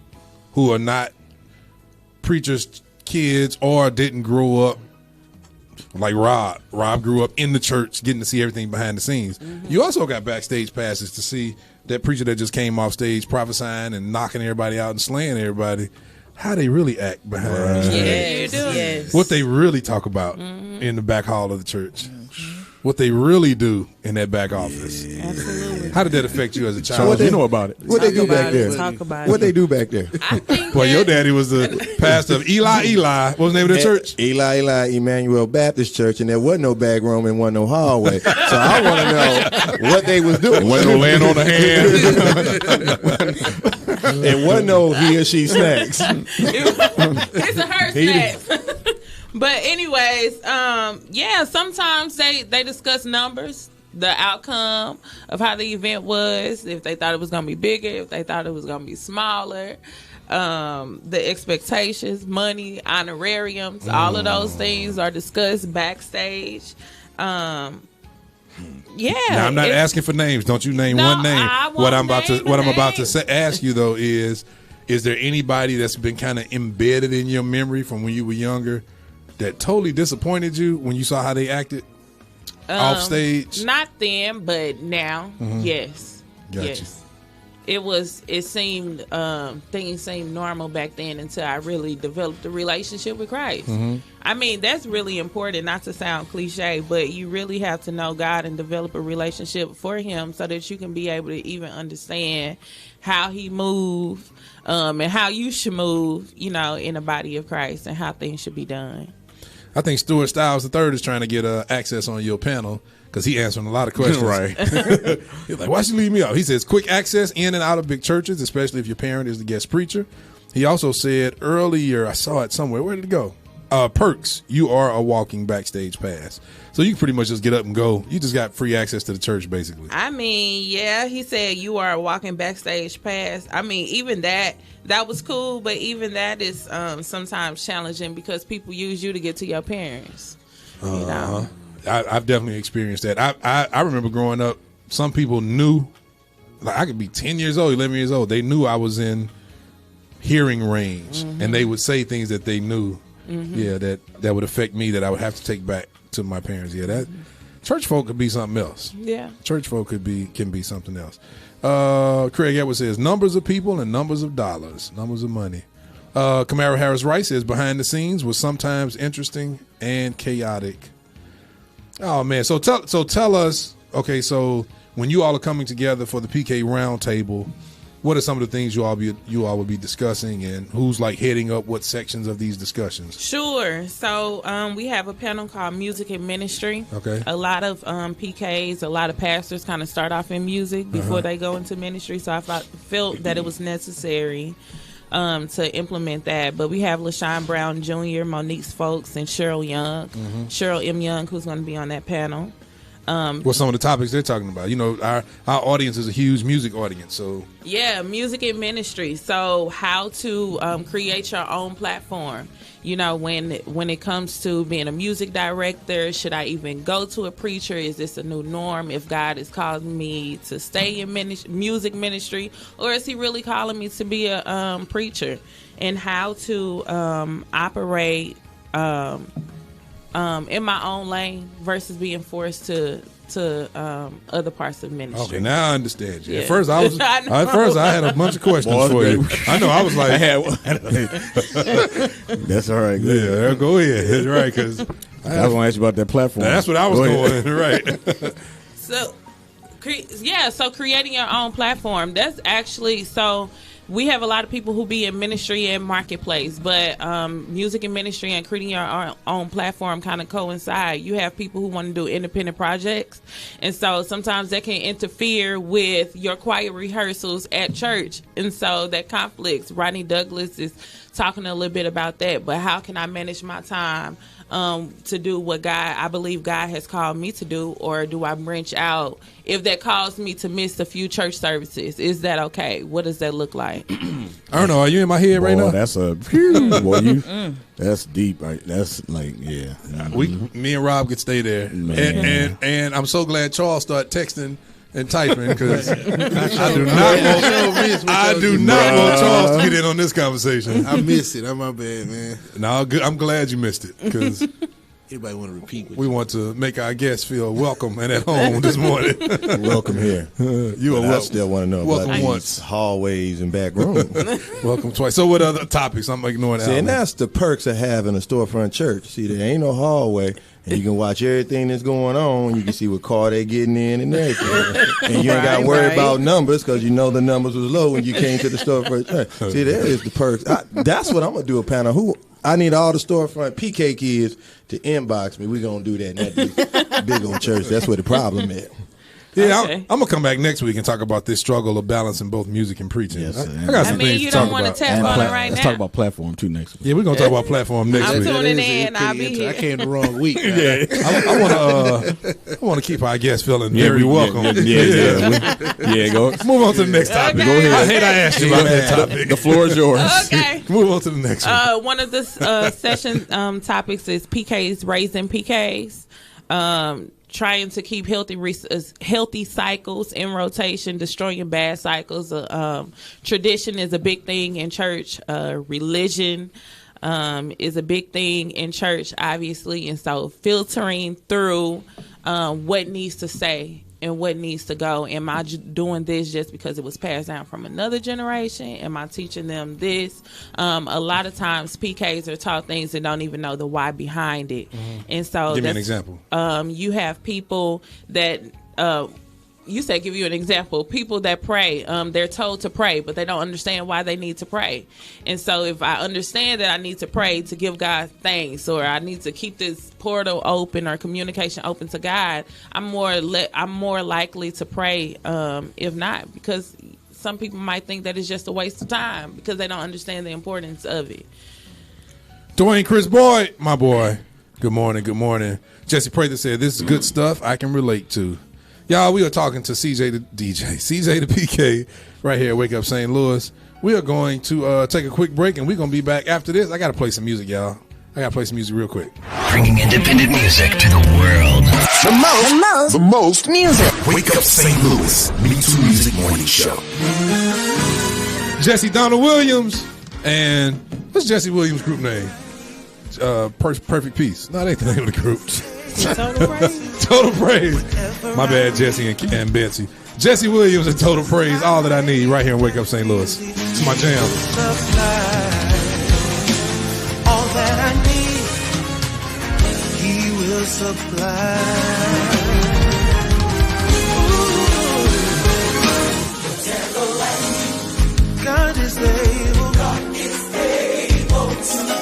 who are not preachers' kids or didn't grow up like Rob. Rob grew up in the church, getting to see everything behind the scenes. You also got backstage passes to see that preacher that just came off stage prophesying and knocking everybody out and slaying everybody, how they really act behind the scenes. Yes. What they really talk about in the back hall of the church. What they really do in that back office. Absolutely. How did that affect you as a child? So what you know about it? What they do back there? Talk about it. What they do back there? I think Well, your daddy was the pastor of Eli. What was the name of the church? Eli Emmanuel Baptist Church, and there wasn't no back room and wasn't no hallway. So I want to know what they was doing. Wasn't no laying on the hand. And wasn't no he or she snacks. It's a her snacks. But anyways, sometimes they discuss numbers, the outcome of how the event was, if they thought it was going to be bigger, if they thought it was going to be smaller, the expectations, money, honorariums, all of those things are discussed backstage. Now, I'm not asking for names. Don't you name one name. What I'm about to ask you though is there anybody that's been kind of embedded in your memory from when you were younger that totally disappointed you when you saw how they acted off stage? Not then, but now, yes. Gotcha. Yes. It seemed things seemed normal back then until I really developed a relationship with Christ. I mean, that's really important, not to sound cliche, but you really have to know God and develop a relationship for him so that you can be able to even understand how he moves and how you should move, in the body of Christ and how things should be done. I think Stuart Stiles III is trying to get access on your panel because he answering a lot of questions. Right. He's like, why should you leave me out? He says quick access in and out of big churches, especially if your parent is the guest preacher. He also said earlier, I saw it somewhere. Where did it go? Perks. You are a walking backstage pass. So you can pretty much just get up and go. You just got free access to the church, basically. I mean, yeah, he said you are a walking backstage pass. I mean, even that was cool, but even that is sometimes challenging because people use you to get to your parents. I've definitely experienced that. I remember growing up, some people knew, like I could be 10 years old, 11 years old. They knew I was in hearing range, and they would say things that they knew, that would affect me, that I would have to take back to my parents. Yeah, that church folk could be something else. Yeah, church folk can be something else. Craig Edwards says numbers of people and numbers of dollars, numbers of money. Camaro Harris Wright says behind the scenes was sometimes interesting and chaotic. Oh man, so tell us. Okay, so when you all are coming together for the PK Roundtable, what are some of the things you all will be discussing, and who's like heading up what sections of these discussions? Sure. So we have a panel called Music and Ministry. Okay. A lot of PKs, a lot of pastors kind of start off in music before they go into ministry. So I felt that it was necessary to implement that. But we have LaShawn Brown Jr., Monique's folks, and Cheryl Young, Cheryl M. Young, who's going to be on that panel. What's some of the topics they're talking about? You know, our audience is a huge music audience, so yeah, music and ministry. So how to create your own platform. You know, when it comes to being a music director, should I even go to a preacher? Is this a new norm? If God is calling me to stay in music ministry, or is He really calling me to be a preacher? And how to operate in my own lane versus being forced to other parts of ministry. Okay, now I understand you. Yeah. At first I had a bunch of questions for you. I know, I was like, that's all right. Yeah, go ahead. That's right, because I was going to ask you about that platform. That's what I was going, right. So creating your own platform, that's actually, so we have a lot of people who be in ministry and marketplace, but music and ministry and creating your own platform kind of coincide. You have people who want to do independent projects, and so sometimes that can interfere with your choir rehearsals at church, and so that conflicts. Rodney Douglas is talking a little bit about that, but how can I manage my time to do what I believe God has called me to do, or do I branch out? If that caused me to miss a few church services, is that okay? What does that look like? I don't know. Are you in my head right now? That's that's deep. Right? That's like, yeah. Me and Rob could stay there, and I'm so glad Charles started texting and typing, because I do not want Charles to get in on this conversation. I missed it. I'm my bad, man. No, I'm glad you missed it, because anybody want to repeat? We want to make our guests feel welcome and at home this morning. Welcome here. You are welcome. I still want to know welcome about once. These hallways and back rooms. Welcome twice. So what other topics? I'm ignoring that. See, and that's the perks of having a storefront church. See, there ain't no hallway. And you can watch everything that's going on. You can see what car they getting in and everything. And you ain't got to worry about numbers, because you know the numbers was low when you came to the storefront church. See, there is the perks. That's what I'm going to do a panel. I need all the storefront PK kids to inbox me. We're going to do that in that big old church. That's where the problem is. Yeah, okay. I'm gonna come back next week and talk about this struggle of balancing both music and preaching. Yes, I got some things you to talk don't want about. to tap on it right Let's now. talk about platform too next week. Yeah, we're gonna talk about platform next week. I'm tuning in. I'll be here. I came the wrong week. Yeah, I want to keep our guests feeling very welcome. Yeah, go. Move on to the next topic. Okay. Go ahead. I hate I asked you about that topic. The floor is yours. Okay. Move on to the next one. One of the session topics is PKs, raising PKs. Trying to keep healthy cycles in rotation, destroying bad cycles. Tradition is a big thing in church. Religion is a big thing in church, obviously. And so filtering through what needs to stay and what needs to go. Am I doing this just because it was passed down from another generation? Am I teaching them this? A lot of times PKs are taught things and don't even know the why behind it. Mm-hmm. And so give me an example. You have people that you said, give you an example. People that pray, they're told to pray, but they don't understand why they need to pray. And so if I understand that I need to pray to give God thanks, or I need to keep this portal open or communication open to God, I'm more likely to pray, if not, because some people might think that it's just a waste of time because they don't understand the importance of it. Dwayne Chris Boyd, my boy. Good morning, good morning. Jesse Prather said, this is good stuff I can relate to. Y'all, we are talking to CJ the DJ, CJ the PK, right here at Wake Up St. Louis. We are going to take a quick break, and we're going to be back after this. I got to play some music, y'all. I got to play some music real quick. Bringing independent music to the world. The most music. Wake Up St. Louis, MeTooMusic Morning Show. Jesse Donald Williams, and what's Jesse Williams' group name? Perfect Peace. No, that ain't the name of the group. Total Praise. Total Praise. My bad, Jesse and Betsy. Jesse Williams and Total Praise, all that I need right here in Wake Up St. Louis. It's my jam. All that I need, He will supply. God is able. God is able to do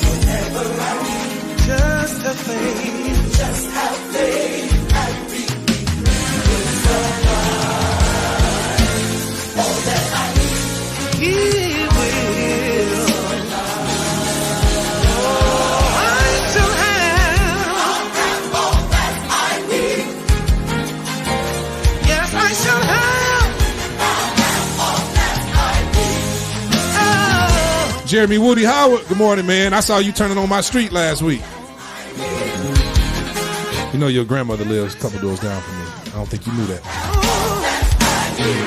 whatever I need. Just have faith. Just have faith and believe. He will supply all that I need. He will. Jeremy Woody Howard, good morning, man. I saw you turning on my street last week. You know your grandmother lives a couple doors down from me. I don't think you knew that.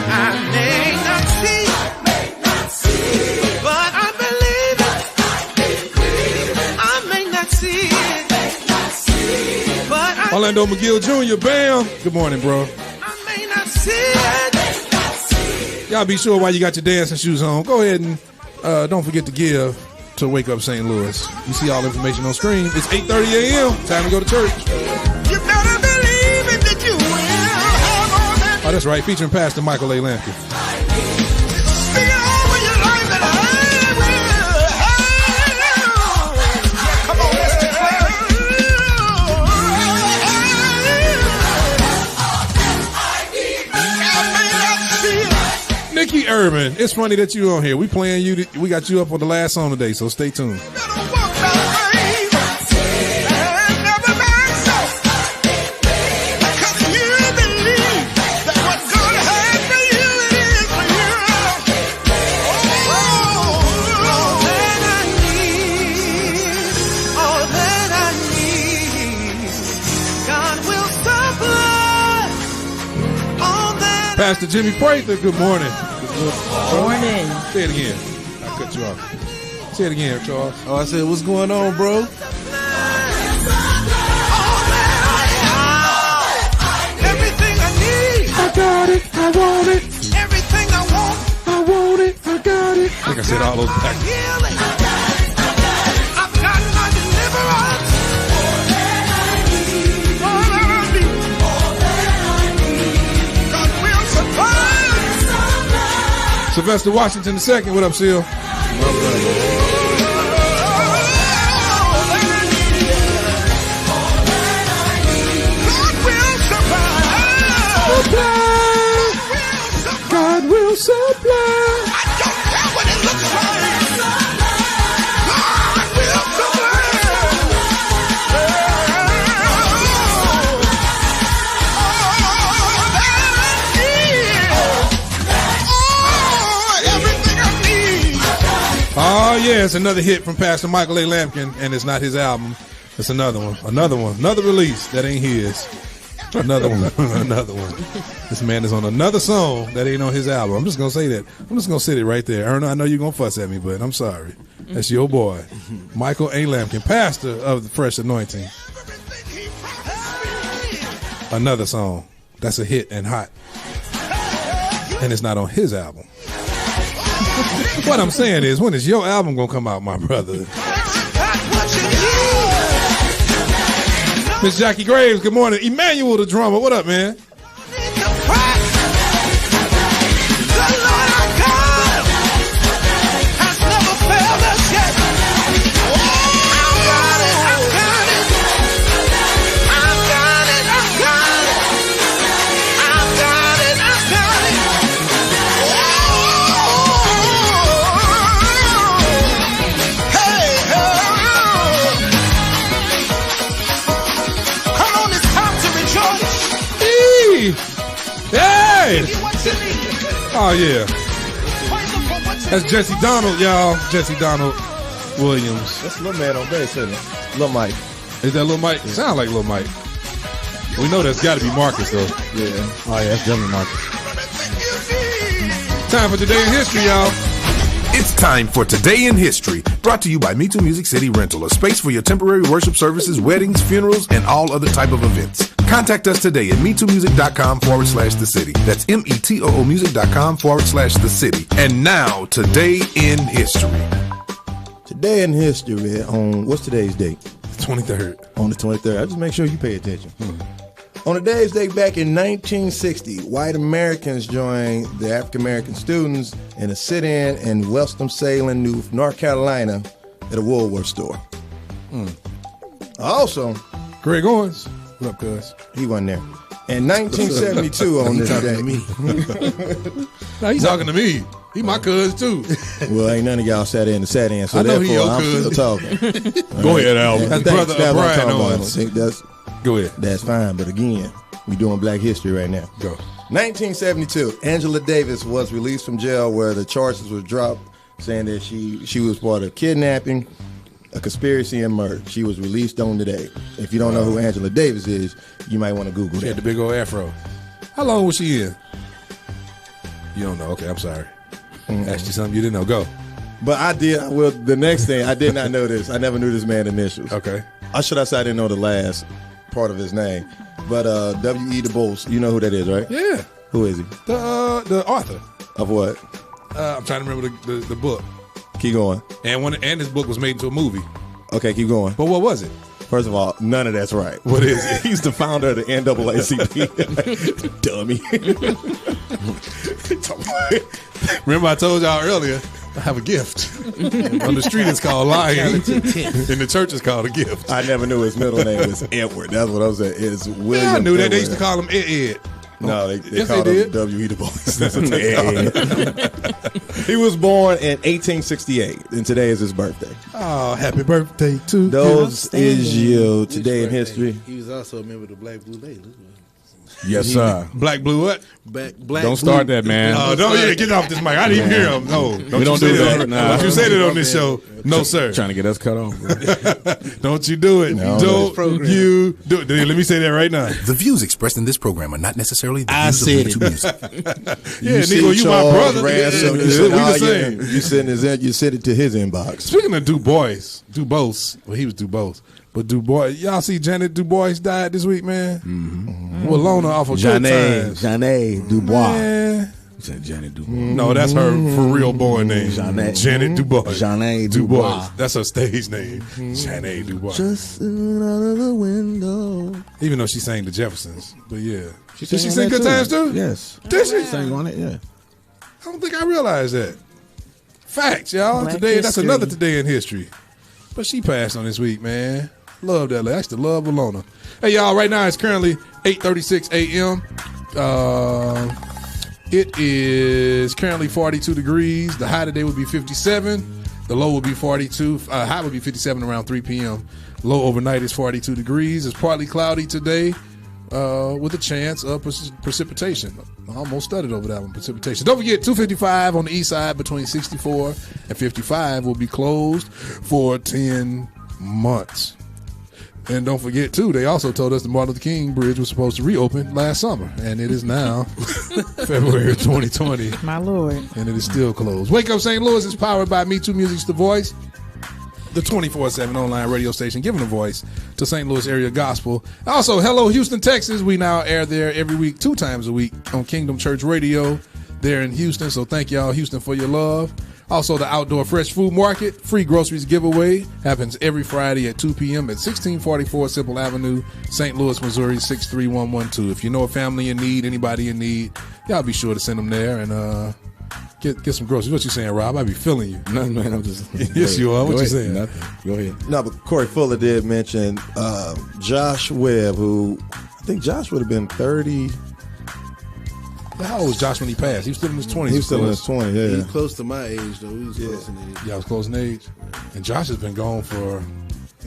I may not see, but I believe it. I may not see it, but I Orlando McGill Jr., bam. Good morning, bro. may not see it. Y'all be sure while you got your dancing shoes on, go ahead and don't forget to give to Wake Up St. Louis. You see all the information on screen. It's 8:30 a.m. Time to go to church. You better believe it that you will have all that. Oh, that's right. Featuring Pastor Michael A. Lampkin. Speak it over your life that I will have. Yeah, come on, let's declare it. Nikki Urban, it's funny that you on here. We playing you. We got you up for the last song today, so stay tuned. Pastor Jimmy Prather, good morning. Good morning. Say it again. I cut you off. Say it again, Charles. Oh, I said, what's going on, bro? Everything I need. I got it. I want it. Everything I want. I want it. I got it. I think I said all those back. Healing. I've got my deliverance. All that I need. God will supply. Sylvester Washington II, what up, Seal? God will supply. I don't care what it looks like. God will supply. Everything I need. Oh, yeah, it's another hit from Pastor Michael A. Lampkin, and it's not his album. It's another one. Another release that ain't his. Another one. This man is on another song that ain't on his album. I'm just going to say that. I'm just going to sit it right there. Erna, I know you're going to fuss at me, but I'm sorry. That's your boy, Michael A. Lampkin, pastor of the Fresh Anointing. Another song that's a hit and hot. And it's not on his album. What I'm saying is, when is your album going to come out, my brother? Miss Jackie Graves, good morning. Emmanuel the drummer, what up, man? Hey! Oh, yeah. That's Jesse Donald, y'all. Jesse Donald Williams. That's Lil Man on bass, isn't it? Lil Mike. Is that Lil Mike? It sounds like Lil Mike. We know that's got to be Marcus, though. Yeah. Oh, yeah, that's definitely Marcus. Time for Today in History, y'all. It's time for Today in History, brought to you by MeTooMusic City Rental, a space for your temporary worship services, weddings, funerals, and all other type of events. Contact us today at MeTooMusic.com/the city. That's METOOmusic.com/the city. And now, Today in History. Today in history on, what's today's date? The 23rd. On the 23rd. I just make sure you pay attention. On today's date back in 1960, white Americans joined the African American students in a sit-in in Winston-Salem, North Carolina at a Woolworth store. Also, Greg Owens. What up, cuz? He wasn't there. In 1972 on this day. No, he's talking to me. He my cuz too. Well, ain't none of y'all sat in, so I know he your I'm cuz. still talking. Go ahead, Al. That's brother Brian Owens. Go ahead. That's fine, but again, we doing Black History right now. Go. 1972, Angela Davis was released from jail where the charges were dropped saying that she was part of kidnapping, a conspiracy, and murder. She was released on today. If you don't know who Angela Davis is, you might want to Google She that. had the big old afro. How long was she in? You don't know. Okay, I'm sorry. Asked you something you didn't know. Go. But I did. Well, the next thing, I did not know this. I never knew this man's initials. Okay. Or should I say I didn't know the last part of his name? But W.E. Du Bois, you know who that is, right? Yeah. Who is he? The author. Of what? I'm trying to remember the book. Keep going. And his book was made into a movie. Okay, keep going. But what was it? First of all, none of that's right. What is it? He's the founder of the NAACP. Dummy. Remember I told y'all earlier, I have a gift. On the street it's called lying. In the church it's called a gift. I never knew his middle name was Edward. That's what I was saying. It's William. Yeah, I knew that. Edward. They used to call him Ed. No, they Yes, called they him did. W.E. Du Bois. That's what they called him. He was born in 1868, and today is his birthday. Oh, happy birthday to Those is your today in history. He was also a member of the Black Blue Label. Yes, sir. Black Blue what? Black Don't start that, man. Oh, don't get off this mic. I didn't even hear him. No, We don't do that. Nah. Don't you say that on this show. No, sir. Trying to get us cut off. Don't you do it. No. Don't you do it. Let me say that right now. The views expressed in this program are not necessarily the I views of said MeTooMusic. Yeah, Nico, you my brother. Ransom, We the same. You send it to his inbox. Speaking of Du Bois, well, he was Du Bois. But Du Bois, y'all see Janet Du Bois died this week, man? Mm-hmm. Well, Lona off of Good Times. Janet Du Bois. Man. You said Janet Du Bois. No, that's her for real born name. Janet Du Bois. Janet Du Bois. That's her stage name. Janet Du Bois. Just out of the window. Even though she sang the Jeffersons. But yeah. Did she sang sing on Good that Times too? Yes. Did she? Sang on it, yeah. I don't think I realized that. Facts, y'all. Black Today, that's history. another today in history. But she passed on this week, man. Love that lady. I used to love Alona. Hey, y'all, right now it's currently 8:36 a.m. It is currently 42 degrees. The high today would be 57. The low would be 42. High would be 57 around 3 p.m. Low overnight is 42 degrees. It's partly cloudy today with a chance of precipitation. I almost studied over that one, precipitation. Don't forget, 255 on the east side between 64 and 55 will be closed for 10 months. And don't forget, too, they also told us the Martin Luther King Bridge was supposed to reopen last summer. And it is now February 2020. My Lord. And it is still closed. Wake Up St. Louis is powered by MeTooMusic's The Voice, the 24/7 online radio station giving a voice to St. Louis area gospel. Also, hello, Houston, Texas. We now air there every week, 2 times a week on Kingdom Church Radio there in Houston. So thank y'all, Houston, for your love. Also, the Outdoor Fresh Food Market, free groceries giveaway, happens every Friday at 2 p.m. at 1644 Simple Avenue, St. Louis, Missouri, 63112. If you know a family in need, anybody in need, y'all be sure to send them there and get some groceries. What you saying, Rob? I be feeling you. Nothing, man. I'm just. Yes, you are. What you saying? Nothing. Go ahead. No, but Corey Fuller did mention Josh Webb, who I think Josh would have been 30. How old was Josh when he passed? He was still in his 20s. He was still in his 20s, yeah. He was close to my age, though. He was close in age. Yeah, I was close in age. And Josh has been gone for,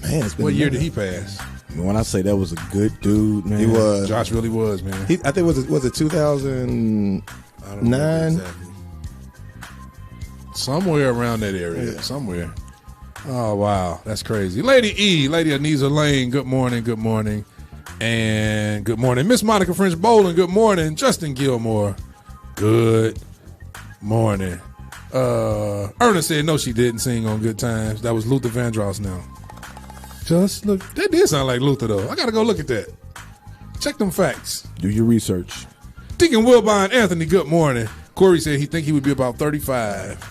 man, it's been what a year minute. did he pass? When I say that was a good dude, man. He was. Josh really was, man. I think was it 2009? I don't know exactly. Somewhere around that area. Yeah. Somewhere. Oh, wow. That's crazy. Lady E, Lady Anisa Lane, good morning, good morning. And good morning. Miss Monica French Bowling, good morning. Justin Gilmore, good morning. Ernest said no, she didn't sing on Good Times. That was Luther Vandross now. Just look. That did sound like Luther, though. I got to go look at that. Check them facts. Do your research. Deacon Wilbon Anthony, good morning. Corey said he think he would be about 35.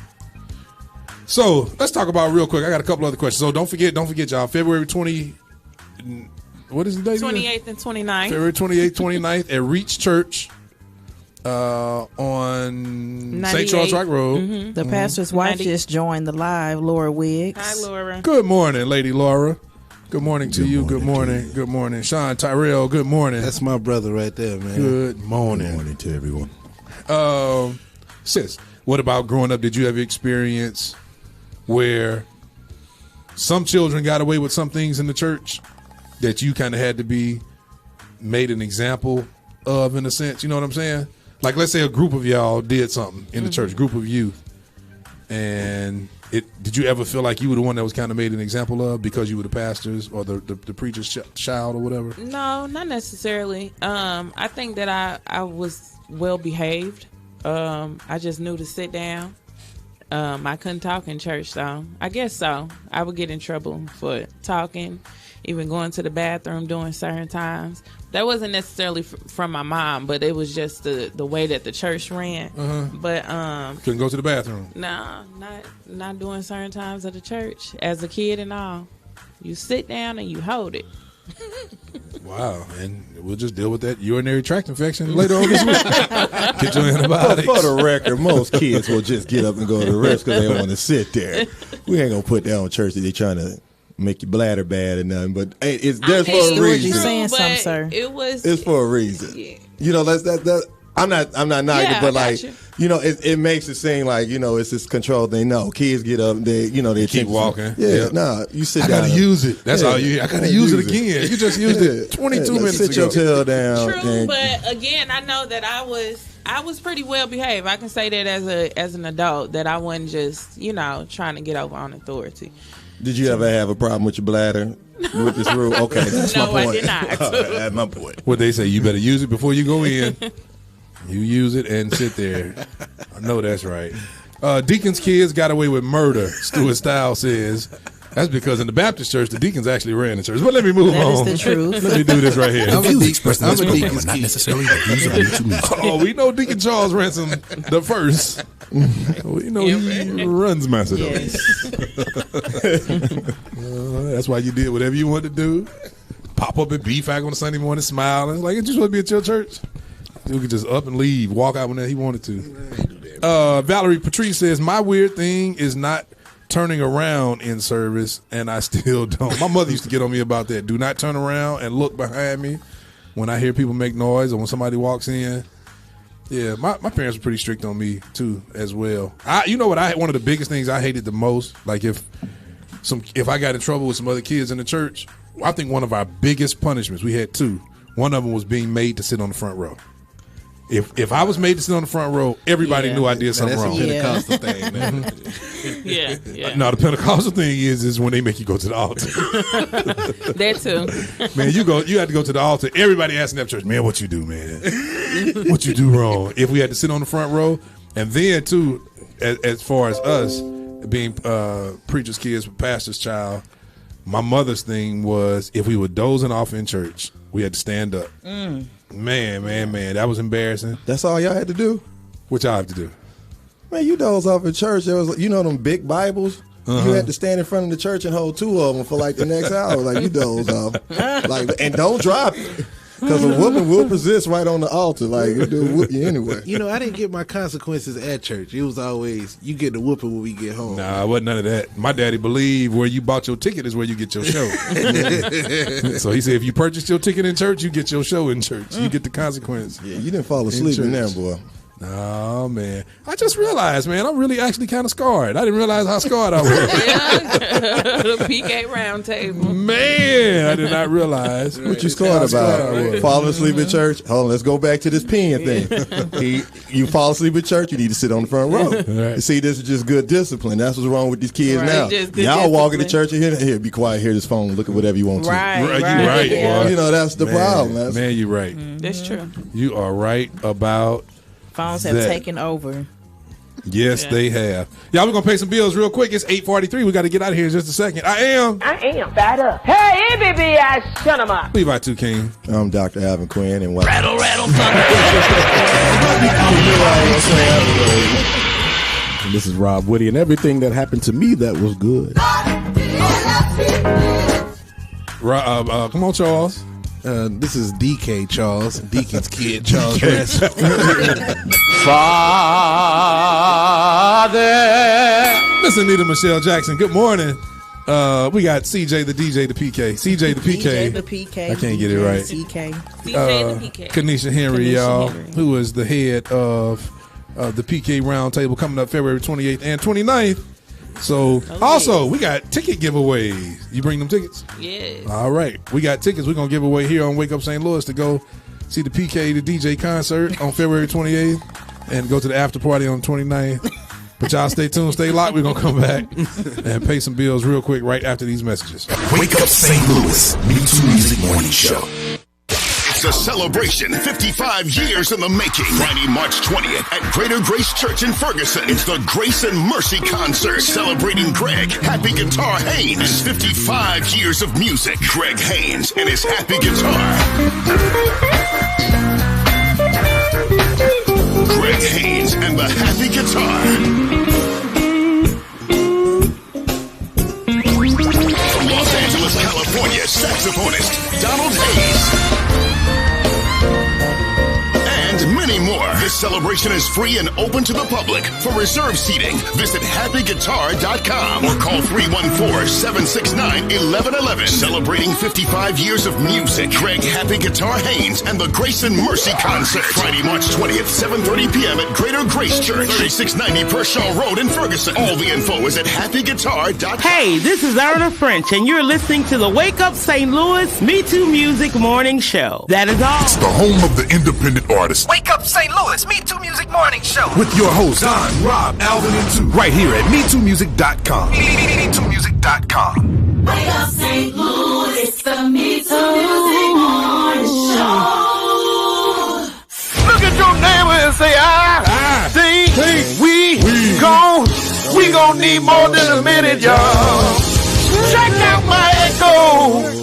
So let's talk about real quick. I got a couple other questions. So don't forget, y'all. February 20. What is the date? 28th and 29th. February 28th, 29th at Reach Church on St. Charles Rock Road. Mm-hmm. The pastor's wife just joined the live, Laura Wiggs. Hi, Laura. Good morning, Lady Laura. Good morning to you. Good morning. Good morning. Sean Tyrell, good morning. That's my brother right there, man. Good morning. Good morning to everyone. Sis, what about growing up? Did you have experience where some children got away with some things in the church that you kind of had to be made an example of, in a sense? You know what I'm saying? Like, let's say a group of y'all did something in the church, group of youth, And did you ever feel like you were the one that was kind of made an example of because you were the pastor's or the preacher's child or whatever? No, not necessarily. I think that I was well behaved. I just knew to sit down. I couldn't talk in church, though. I guess so. I would get in trouble for talking, even going to the bathroom during certain times. That wasn't necessarily from my mom, but it was just the way that the church ran. But couldn't go to the bathroom. No, not during certain times of the church. As a kid and all, you sit down and you hold it. Wow, and we'll just deal with that urinary tract infection later on this week. Get your antibiotics. For the record, most kids will just get up and go to the rest because they don't want to sit there. We ain't gonna put that on church that they trying to make your bladder bad or nothing. But hey, it's there for a reason. You're saying something, sir. It's for a reason. Yeah. You know, that. I'm not knocking, but like you know, it makes it seem like it's this control thing. No, kids get up, they keep walking. Yeah, nah, you sit down. I gotta use it. That's all you. I gotta use it again. You just used it 22 minutes ago. Sit your tail down. True, but again, I know that I was pretty well behaved. I can say that as an adult that I wasn't just trying to get over on authority. Did you ever have a problem with your bladder with this rule? Okay, that's my point. No, I did not. That's my point. What they say, you better use it before you go in. You use it and sit there. I know that's right. Deacon's kids got away with murder, Stuart Stiles says. That's because in the Baptist church, the deacons actually ran the church. But let me move on. That is the truth. Let me do this right here. The views expressed in this program are not necessarily the views of MeTooMusic. Oh, we know Deacon Charles Ransom the first. We know he runs Macedonia. Yes. That's why you did whatever you wanted to do. Pop up at BFAC on a Sunday morning, smile. It's like, it just want to be at your church. You could just up and leave, walk out whenever he wanted to. Valerie Patrice says, my weird thing is not turning around in service, and I still don't. My mother used to get on me about that. Do not turn around and look behind me when I hear people make noise or when somebody walks in. Yeah, my parents were pretty strict on me, too, as well. You know what? One of the biggest things I hated the most, like if I got in trouble with some other kids in the church, I think one of our biggest punishments, we had two. One of them was being made to sit on the front row. If I was made to sit on the front row, everybody knew I did something wrong. That's a Pentecostal thing, man. Yeah. No, the Pentecostal thing is when they make you go to the altar. That too. Man, you had to go to the altar. Everybody asking that church, man, what you do, man? What you do wrong? If we had to sit on the front row, and then too, as far as us being preacher's kids, pastor's child, my mother's thing was if we were dozing off in church, we had to stand up. Man, that was embarrassing. That's all y'all had to do? What y'all have to do? Man, you doze off in church. There was, them big Bibles. You had to stand in front of the church and hold two of them for like the next hour. Like you doze off, and don't drop it. Because a woman will persist right on the altar. Like, it'll whoop you anyway. I didn't get my consequences at church. It was always, you get the whooping when we get home. Nah, it wasn't none of that. My daddy believed where you bought your ticket is where you get your show. So he said, if you purchased your ticket in church, you get your show in church. You get the consequence. Yeah, you didn't fall asleep in there, boy. Oh, man. I just realized, man, I'm really actually kind of scarred. I didn't realize how scarred I was. The PK round table. Man, I did not realize. What you scarred about? Falling asleep at church? Hold on, let's go back to this pen thing. You fall asleep at church, you need to sit on the front row. Right. See, this is just good discipline. That's what's wrong with these kids now. Y'all walking to church and here, be quiet, hear this phone, look at whatever you want to. Right. You're right. Yeah. That's the problem. Man, you're right. That's true. You are right about phones have taken over. Yes, they have. Y'all, we're going to pay some bills real quick. It's 8:43. We got to get out of here in just a second. I am fat up. Hey, baby, shut him up. Levi 2 King. I'm Dr. Alvin Quinn. And rattle, And this is Rob Woody, and everything that happened to me that was good. Come on, Charles. This is DK Charles, Deacon's kid Charles. Father. Miss Anita Michelle Jackson, good morning. We got CJ the DJ the PK. CJ the PK. DJ the PK. I can't get it right. CK. CJ the PK. Kanisha Henry, y'all, who is the head of the PK Roundtable coming up February 28th and 29th. So, also, we got ticket giveaways. You bring them tickets? Yes. All right. We got tickets we're going to give away here on Wake Up St. Louis to go see the PK the DJ concert on February 28th and go to the after party on 29th. But y'all stay tuned, stay locked. We're going to come back and pay some bills real quick right after these messages. Wake Up St. Louis, MeTooMusic Morning Show. It's a celebration 55 years in the making. Friday, March 20th at Greater Grace Church in Ferguson. It's the Grace and Mercy Concert celebrating Greg Happy Guitar Haynes' 55 years of music. Greg Haynes and his Happy Guitar. Greg Haynes and the Happy Guitar. From Los Angeles, California, saxophonist Donald Hayes. And many more. This celebration is free and open to the public. For reserved seating, visit happyguitar.com or call 314-769-1111. Celebrating 55 years of music. Greg Happy Guitar Haynes and the Grace and Mercy Concert. Friday, March 20th, 7:30 p.m. at Greater Grace Church, 3690 Pershaw Road in Ferguson. All the info is at happyguitar.com. Hey, this is Erna French, and you're listening to the Wake Up St. Louis MeTooMusic Morning Show. That is all. It's the home of the independent artist. Wake Up St. Louis, MeTooMusic Morning Show. With your hosts, Don, Rob, Alvin, and Two. Right here at MeTooMusic.com. MeTooMusic.com. Wake Up St. Louis, it's the MeTooMusic Morning Show. Look at your neighbor and say, I think we gon' need more than a minute, y'all. Check out my echo.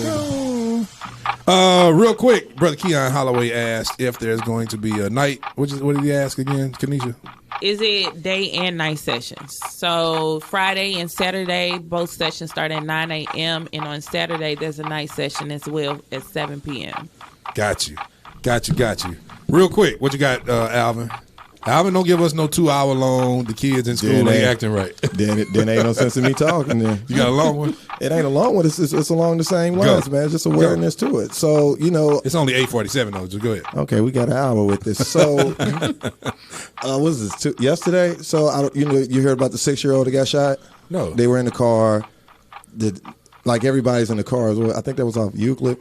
Real quick, Brother Keon Holloway asked if there's going to be a night. What did he ask again, Kanisha? Is it day and night sessions? So Friday and Saturday, both sessions start at 9 a.m. And on Saturday, there's a night session as well at 7 p.m. Got you. Real quick, what you got, Alvin? Alvin, don't give us no 2 hour long. The kids in school ain't acting right. Then ain't no sense in me talking. Then you got a long one. It ain't a long one. It's along the same lines, man. It's just awareness to it. So it's only 8:47 though. Just go ahead. Okay, we got an hour with this. So, what was this? Yesterday. So you heard about the 6-year-old that got shot? No. They were in the car. Like everybody's in the car. I think that was off Euclid.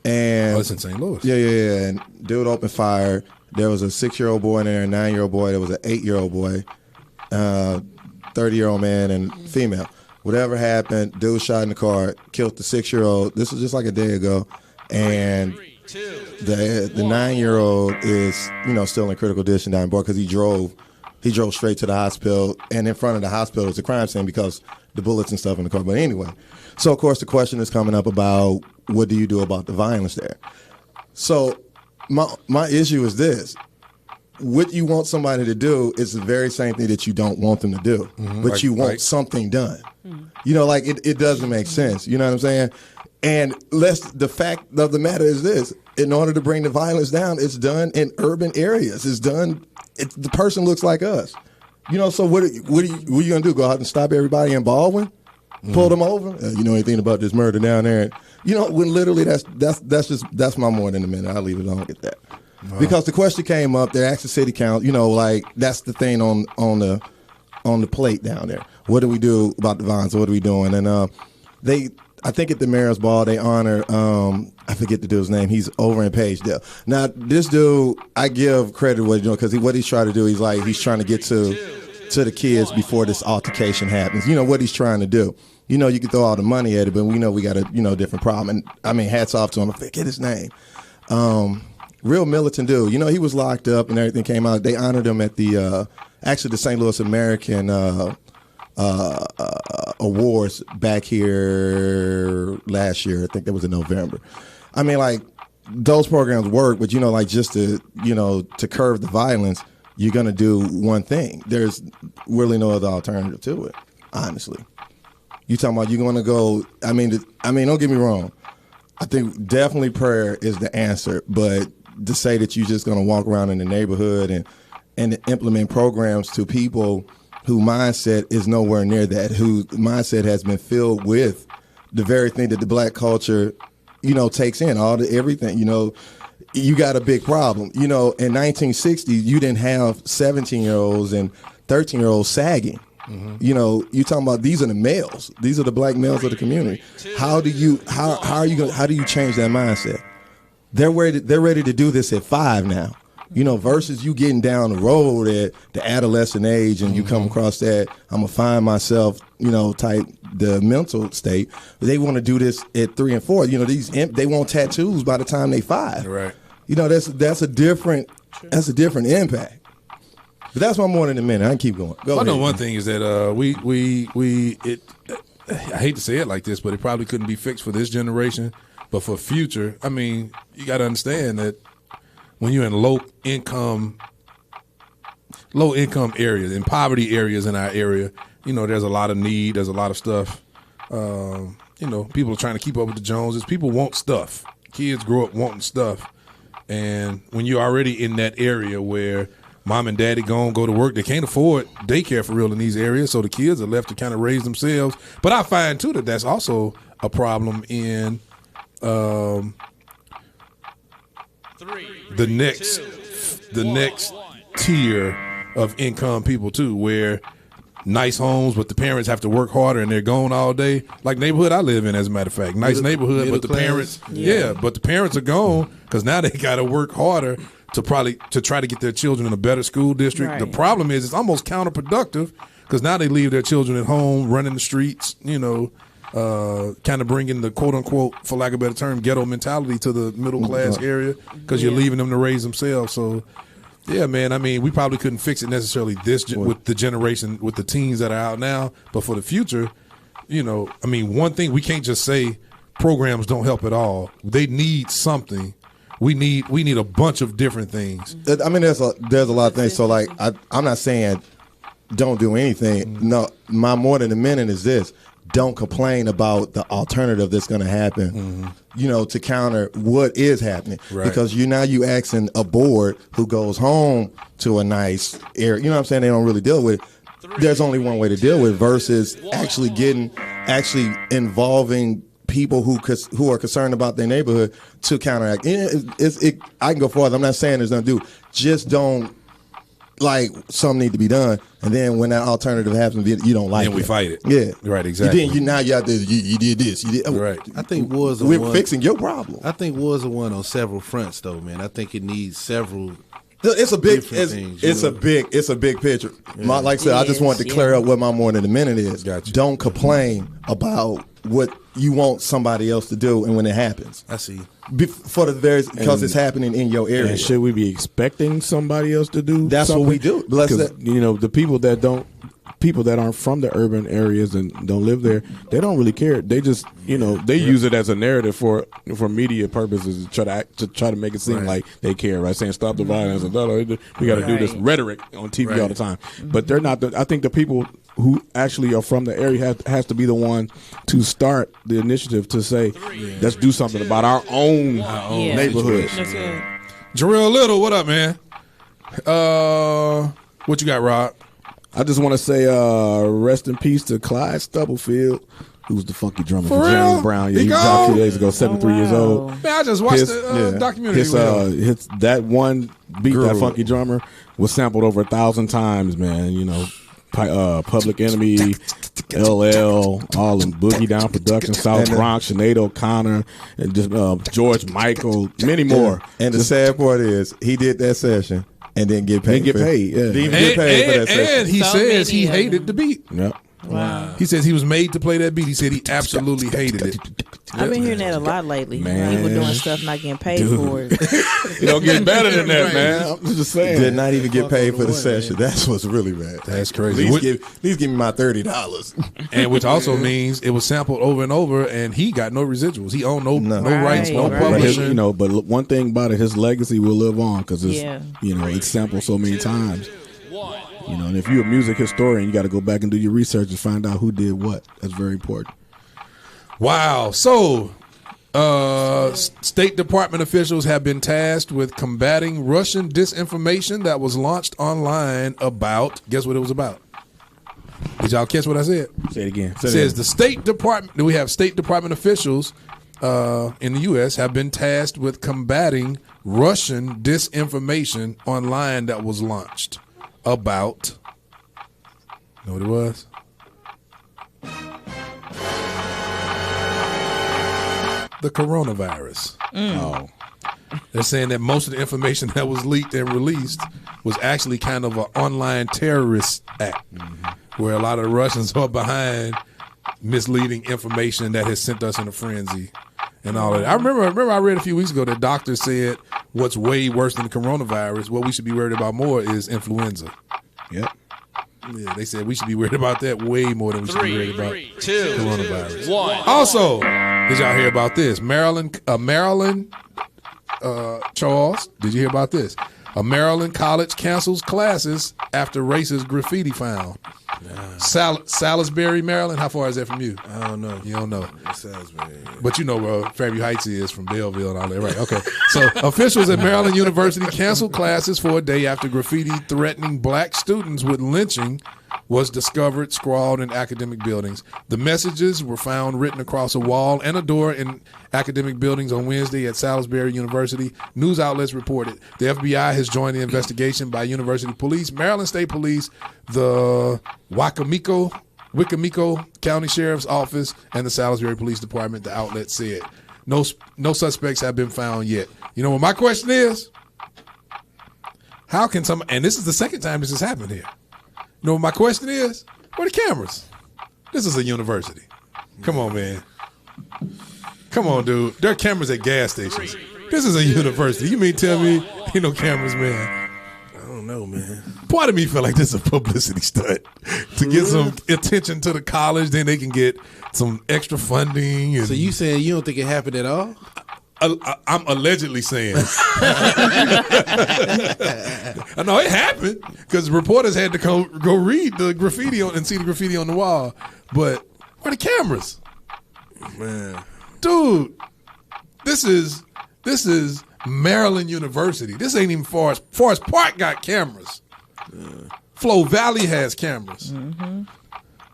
And it's in St. Louis. Yeah. And dude opened fire. There was a 6-year-old boy in there, a 9-year-old boy. There was an 8-year-old boy, 30-year-old man, and female. Whatever happened, dude shot in the car, killed the 6-year-old. This was just like a day ago. And the 9-year-old is, still in critical condition down board because he drove straight to the hospital. And in front of the hospital was a crime scene because the bullets and stuff in the car. But anyway, so of course the question is coming up about what do you do about the violence there? So my issue is this. What you want somebody to do is the very same thing that you don't want them to do, but you want something done. It doesn't make sense. You know what I'm saying? And the fact of the matter is this. In order to bring the violence down, it's done in urban areas. The person looks like us. So what are you going to do? Go out and stop everybody in Baldwin? Pull them over? You know anything about this murder down there? When literally that's my more than a minute. I'll leave it alone at that. Wow. Because the question came up, they asked the city council, that's the thing on the plate down there. What do we do about the violence? What are we doing? And I think at the mayor's ball, they honor, I forget the dude's name. He's over in Pagedale. Now, this dude, I give credit what he's doing because what he's trying to do, he's trying to get to the kids before this altercation happens. What he's trying to do. You can throw all the money at it, but we know we got a different problem. And I mean, hats off to him. I forget his name. Real militant dude. He was locked up and everything came out. They honored him at the St. Louis American Awards back here last year. I think that was in November. I mean, those programs work, but just to curb the violence, you're gonna do one thing. There's really no other alternative to it, honestly. You talking about you're going to go, I mean, don't get me wrong. I think definitely prayer is the answer, but to say that you're just going to walk around in the neighborhood and implement programs to people whose mindset is nowhere near that, whose mindset has been filled with the very thing that the black culture, takes in, everything, you got a big problem. In 1960, you didn't have 17-year-olds and 13-year-olds sagging. Mm-hmm. You talking about these are the males. These are the black males of the community. How do you change that mindset? They're ready to do this at 5 now. You know, versus you getting down the road at the adolescent age and you come across that, I'm going to find myself, you know, type the mental state. They want to do this at 3 and 4. You know, they want tattoos by the time they 5. Right. You know, that's a different impact. But that's my morning in a minute. I can keep going. Go I know ahead. one thing is that I hate to say it like this, but it probably couldn't be fixed for this generation. But for future, I mean, you got to understand that when you're in low income areas, in poverty areas in our area, you know, there's a lot of need. There's a lot of stuff. You know, people are trying to keep up with the Joneses. People want stuff. Kids grow up wanting stuff. And when you're already in that area where mom and daddy go to work, they can't afford daycare for real in these areas, so the kids are left to kind of raise themselves. But I find, too, that that's also a problem in the next tier of income people too, where nice homes, but the parents have to work harder and they're gone all day. Like neighborhood I live in, as a matter of fact, nice neighborhood, but the parents, but the parents are gone because now they got to work harder to try to get their children in a better school district. Right. The problem is it's almost counterproductive because now they leave their children at home, running the streets, you know. Kind of bringing the quote unquote, for lack of a better term, ghetto mentality to the middle class area because you're leaving them to raise themselves. So, yeah, man. I mean, we probably couldn't fix it necessarily with the generation, with the teens that are out now. But for the future, you know, I mean, one thing we can't just say programs don't help at all. They need something. We need a bunch of different things. I mean, there's a lot of things. So, like, I'm not saying don't do anything. No, my more than a minute is this. Don't complain about the alternative that's going to happen, you know, to counter what is happening. Right. Because you asking a board who goes home to a nice area, you know what I'm saying, they don't really deal with it. There's only one way to deal with it versus actually involving people who are concerned about their neighborhood to counteract. I can go farther. I'm not saying there's nothing to do. Just don't. Like, something need to be done, and then when that alternative happens, you don't like it. And we fight it. Yeah. Right, exactly. You out there, you did this. You did. Right. I think wars are we're fixing your problem. I think wars are one on several fronts, though, man. I think it needs several. It's a big things, it's a big picture. Yeah. Like I said, I just wanted to clear up what my more than a minute is. Gotcha. Don't complain about what you want somebody else to do, and when it happens, I see. Because it's happening in your area. And should we be expecting somebody else to do? That's something? what we do. Because you know, the people that aren't from the urban areas and don't live there, they don't really care. They just, you know, they use it as a narrative for media purposes to try to make it seem like they care, right? Saying stop the violence, and we got to do this rhetoric on TV all the time. But they're not. I think the people who actually are from the area has to be the one to start the initiative to say, let's do something about our own neighborhood. Jarrell Little, what up, man? What you got, Rob? I just want to say rest in peace to Clyde Stubblefield, who's the funky drummer for James Brown. Yeah, he died a few days ago, 73 years old. Man, I just watched the documentary. That one beat, that funky drummer, was sampled over 1,000 times, man. You know, Public Enemy, LL, all in Boogie Down Production, South Bronx, Sinead O'Connor, and just George Michael, many more. And the sad part is, he did that session and didn't get paid. Didn't get paid, yeah. Didn't even get paid for that session. And he says he hated the beat. Yep. Wow. He says he was made to play that beat. He said he absolutely hated it. I've been hearing that a lot lately. Man. People doing stuff not getting paid for it. You don't get better than that, man. I'm just saying. Did not even get paid for the session. That's what's really bad. That's crazy. At least give me my $30. And which also means it was sampled over and over, and he got no residuals. He owned no rights, no publishing. But one thing about it, his legacy will live on because it's sampled so many times. You know, and if you're a music historian, you got to go back and do your research and find out who did what. That's very important. Wow. So, State Department officials have been tasked with combating Russian disinformation that was launched online about, guess what it was about? Did y'all catch what I said? Say it again. It says the State Department, we have State Department officials in the U.S. have been tasked with combating Russian disinformation online that was launched about, you know what it was? The coronavirus. Oh. They're saying that most of the information that was leaked and released was actually kind of an online terrorist act, where a lot of the Russians are behind misleading information that has sent us in a frenzy and all of that. I remember I read a few weeks ago that doctors said what's way worse than the coronavirus, what we should be worried about more is influenza. Yep. Yeah, they said we should be worried about that way more than we should be worried about coronavirus. 1. Also, did y'all hear about this? Maryland, Charles, did you hear about this? A Maryland college cancels classes after racist graffiti found. Salisbury, Maryland. How far is that from you? I don't know. You don't know. Salisbury. But you know where Fairview Heights is from Belleville and all that, right? Okay. So officials at Maryland University canceled classes for a day after graffiti threatening black students with lynching was discovered scrawled in academic buildings. The messages were found written across a wall and a door in academic buildings on Wednesday at Salisbury University. News outlets reported the FBI has joined the investigation by University Police, Maryland State Police, the Wicomico County Sheriff's Office, and the Salisbury Police Department, the outlet said. No suspects have been found yet. You know what my question is? How can some, and this is the second time this has happened here. You know what my question is? Where are the cameras? This is a university. Come on, man. Come on, dude. There are cameras at gas stations. This is a university. You mean tell me ain't no cameras, man? I don't know, man. Part of me feel like this is a publicity stunt to get some attention to the college. Then they can get some extra funding. And So you saying you don't think it happened at all? I'm allegedly saying. I know it happened because reporters had to go read the graffiti and see the graffiti on the wall. But where are the cameras? Man. Dude, this is Maryland University. This ain't even Forest Park got cameras. Flo Valley has cameras.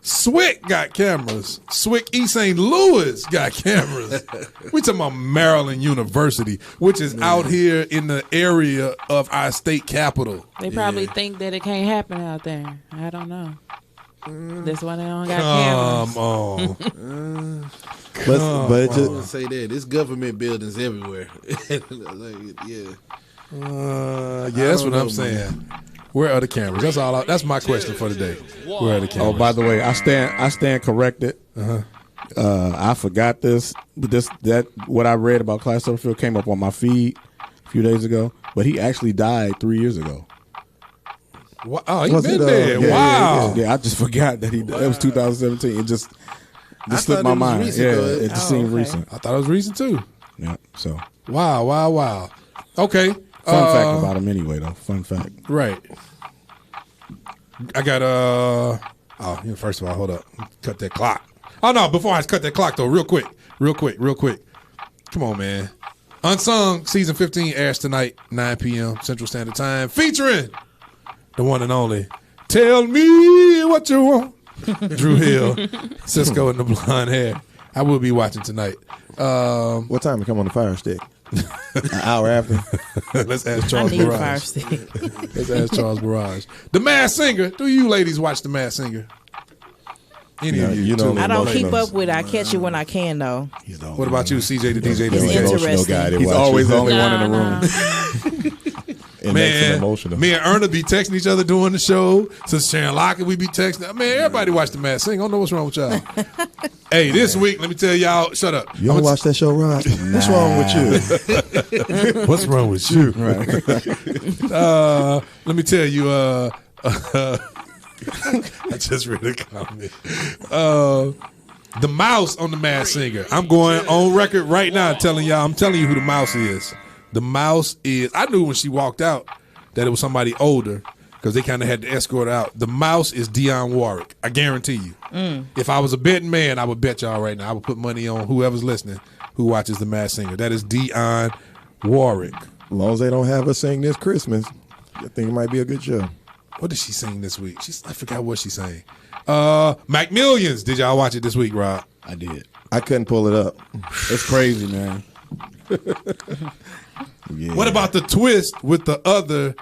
Swick got cameras. Swick East St. Louis got cameras. We talking about Maryland University, which is out here in the area of our state capital. They probably think that it can't happen out there. I don't know. That's why they don't got Come cameras. on. But it's I would say that it's government buildings everywhere. Yeah, that's what I'm saying. Where are the cameras? That's all. That's my question for today. Where are the cameras? Oh, by the way, I stand corrected. I forgot this, but what I read about Clyde Sutherfield came up on my feed a few days ago. But he actually died 3 years ago. Wow, oh, he been there. Wow. Yeah, I just forgot that he died. It was 2017. It just slipped my mind. It just seemed recent. I thought it was recent too. Yeah. So. Wow. Okay. Fun fact about him anyway, though. Fun fact. Right. I got first of all, hold up. Cut that clock. Oh no, before I cut that clock though, real quick. Come on, man. Unsung season 15 airs tonight, 9 p.m. Central Standard Time, featuring the one and only Tell Me What You Want. Drew Hill, Cisco, and the blonde hair. I will be watching tonight. What time to come on the Fire Stick? An hour after. Let's ask Charles Barrage. The Masked Singer. Do you ladies watch The Masked Singer? Any of you? I don't keep up with it. I catch it when I can, though. What about you, CJ the DJ? He's interesting. He's always the only one in the room. It makes it emotional. Me and Erna be texting each other during the show. Since Sharon Lockett, we be texting. Man, everybody watch The Masked Singer. I don't know what's wrong with y'all. Hey, this week, let me tell y'all, shut up. You don't watch that show, Rod? What's wrong with you? What's wrong with you? Let me tell you, I just read a comment. The mouse on The Masked Singer. I'm going on record right now telling y'all, I'm telling you who the mouse is. The mouse is, I knew when she walked out that it was somebody older because they kind of had to escort her out. The mouse is Dionne Warwick. I guarantee you. If I was a betting man, I would bet y'all right now. I would put money on whoever's listening who watches The Masked Singer. That is Dionne Warwick. As long as they don't have her sing this Christmas, I think it might be a good show. What did she sing this week? I forgot what she sang. Mac Millions. Did y'all watch it this week, Rob? I did. I couldn't pull it up. It's crazy, man. Yeah. What about the twist with the other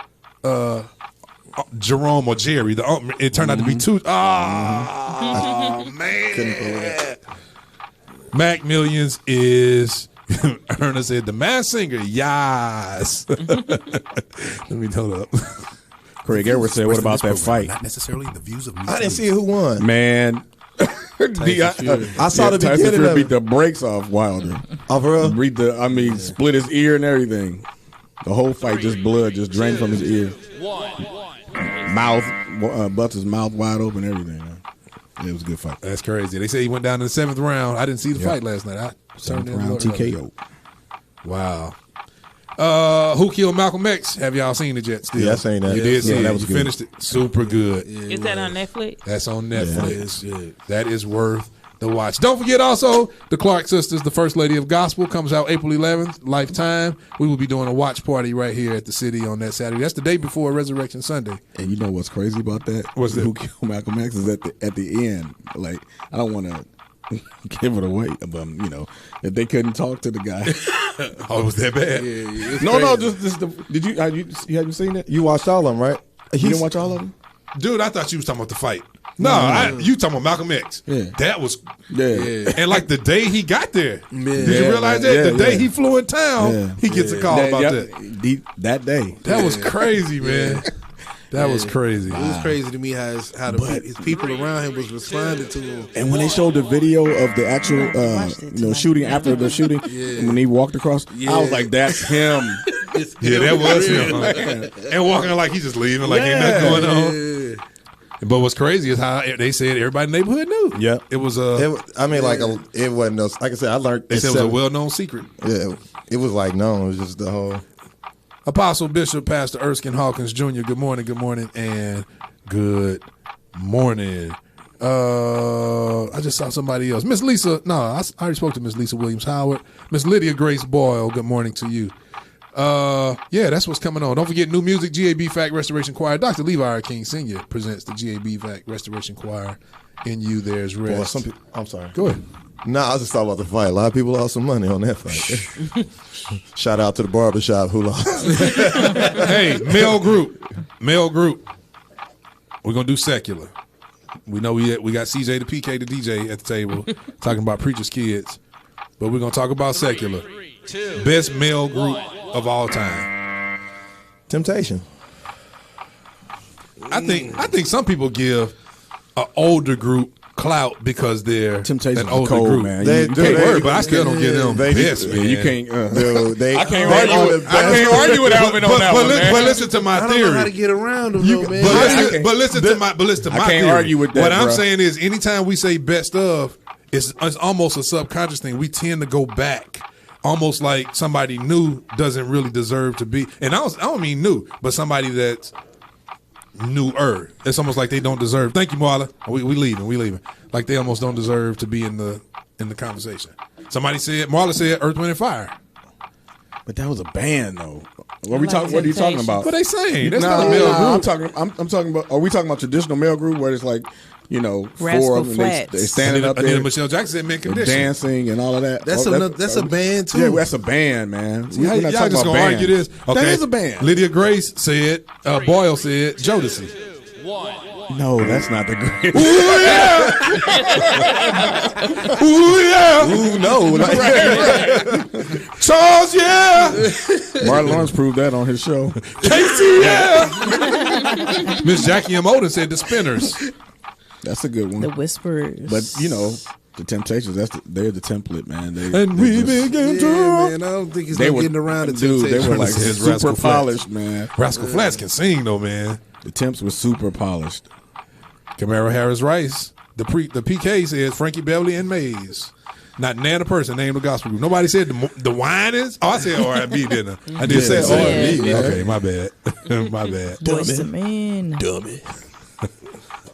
Jerome or Jerry? It turned out to be two. Oh, man. Couldn't pull it up. Mac Millions is Ernest said, the Masked Singer, yes. Let me hold up. Craig Edwards said, what about that fight? Not necessarily the views of I didn't see who won. Man. I saw the Tyson beginning Fury of beat it. the brakes off Wilder. Oh, for real? Split his ear and everything. The whole fight, just blood just drained from his ear. Mouth, butts his mouth wide open, everything. It was a good fight. That's crazy. They say he went down in the 7th round. I didn't see the fight last night. I turned 7th in round TKO. Wow. Who Killed Malcolm X? Have y'all seen it yet? Still? Yeah, I seen that. You did see Yeah, it. that was You good. finished it. Super good. Is that on Netflix? That's on Netflix. Yeah. That is worth the watch. Don't forget also, the Clark Sisters, the First Lady of Gospel, comes out April 11th, Lifetime. We will be doing a watch party right here at the city on that Saturday. That's the day before Resurrection Sunday. And you know what's crazy about that? What's that? Who Killed Malcolm X is at the end. Like, I don't want to give it away, but if they couldn't talk to the guy. Oh, was that bad? Yeah, No, just the. Did you haven't seen it? You watched all of them, right? You didn't watch all of them? Dude, I thought you was talking about the fight. No, you talking about Malcolm X. Yeah. That was, Yeah. and like the day he got there. Yeah. Did you realize that? Yeah, the day yeah. he flew in town, he gets a call about that. That day. That was crazy, man. That was crazy. It was crazy to me how his people around him was responding to him. And when they showed the video of the actual shooting after the shooting, and when he walked across, I was like, "That's him." Yeah, that was him. And walking like he's just leaving, like ain't nothing going on. But what's crazy is how they said everybody in the neighborhood knew. Yeah, it was it wasn't no. Like I said, I learned. They said it was a well-known secret. Yeah, it was like known. It was just the whole. Apostle Bishop Pastor Erskine Hawkins Jr. Good morning, and good morning. I just saw somebody else. Miss Lisa. No, I already spoke to Miss Lisa Williams Howard. Miss Lydia Grace Boyle. Good morning to you. Yeah, that's what's coming on. Don't forget new music, GAB Fact Restoration Choir. Dr. Levi R. King Sr. presents the GAB Fact Restoration Choir. In you, there's rest. Well, some people, I'm sorry. Go ahead. No, I was just talking about the fight. A lot of people lost some money on that fight. Shout out to the barbershop who lost. Hey, male group. We're gonna do secular. We know we got CJ the PK the DJ at the table talking about preachers' kids, but we're gonna talk about secular. Best male group of all time. Temptation. I think some people give an older group clout because they're Temptation's an older cold, group. man. You can't worry, but I still don't give them best, man. You can't. I can't argue with Alvin on that one, man. But listen to my I don't theory. know how to get around them, though, man. But listen to my I can't theory. argue with that, What I'm bro. saying is, anytime we say best of, it's almost a subconscious thing. We tend to go back, almost like somebody new doesn't really deserve to be. And I don't mean new, but somebody that's newer. It's almost like they don't deserve. Thank you, Marla. We leaving. Like they almost don't deserve to be in the conversation. Marla said Earth, Wind, and Fire. But that was a band, though. What are you talking about? What they saying? That's not a male group. I'm talking about. Are we talking about traditional male group where it's like, four of them they standing up there, Anita Michelle Jackson said men condition, dancing and all of that. That's a band too. Yeah, that's a band, man. See, y'all just gonna argue this? Okay. That is a band. Lydia Grace said, Boyle said, Jodeci. No, that's not the great. Ooh yeah! Ooh yeah! Ooh no! Charles, yeah! Martin Lawrence proved that on his show. Casey, yeah! Miss Jackie M. Oden said the Spinners. That's a good one. The Whisperers. But the Temptations. They're the template, man. We begin to. Man, I don't think he's getting around the Temptations. Dude, they were like Says super Rascal polished, Flatts. man. Rascal Flatts can sing though, man. The Temps were super polished. Camaro Harris Rice. The PK says Frankie Beverly and Mays. Not none person named the gospel group. Nobody said the Winans. Oh, I said R&B, didn't I? I did say R&B. Yeah. Okay, my bad. My bad. Boyz II Men. Dummy.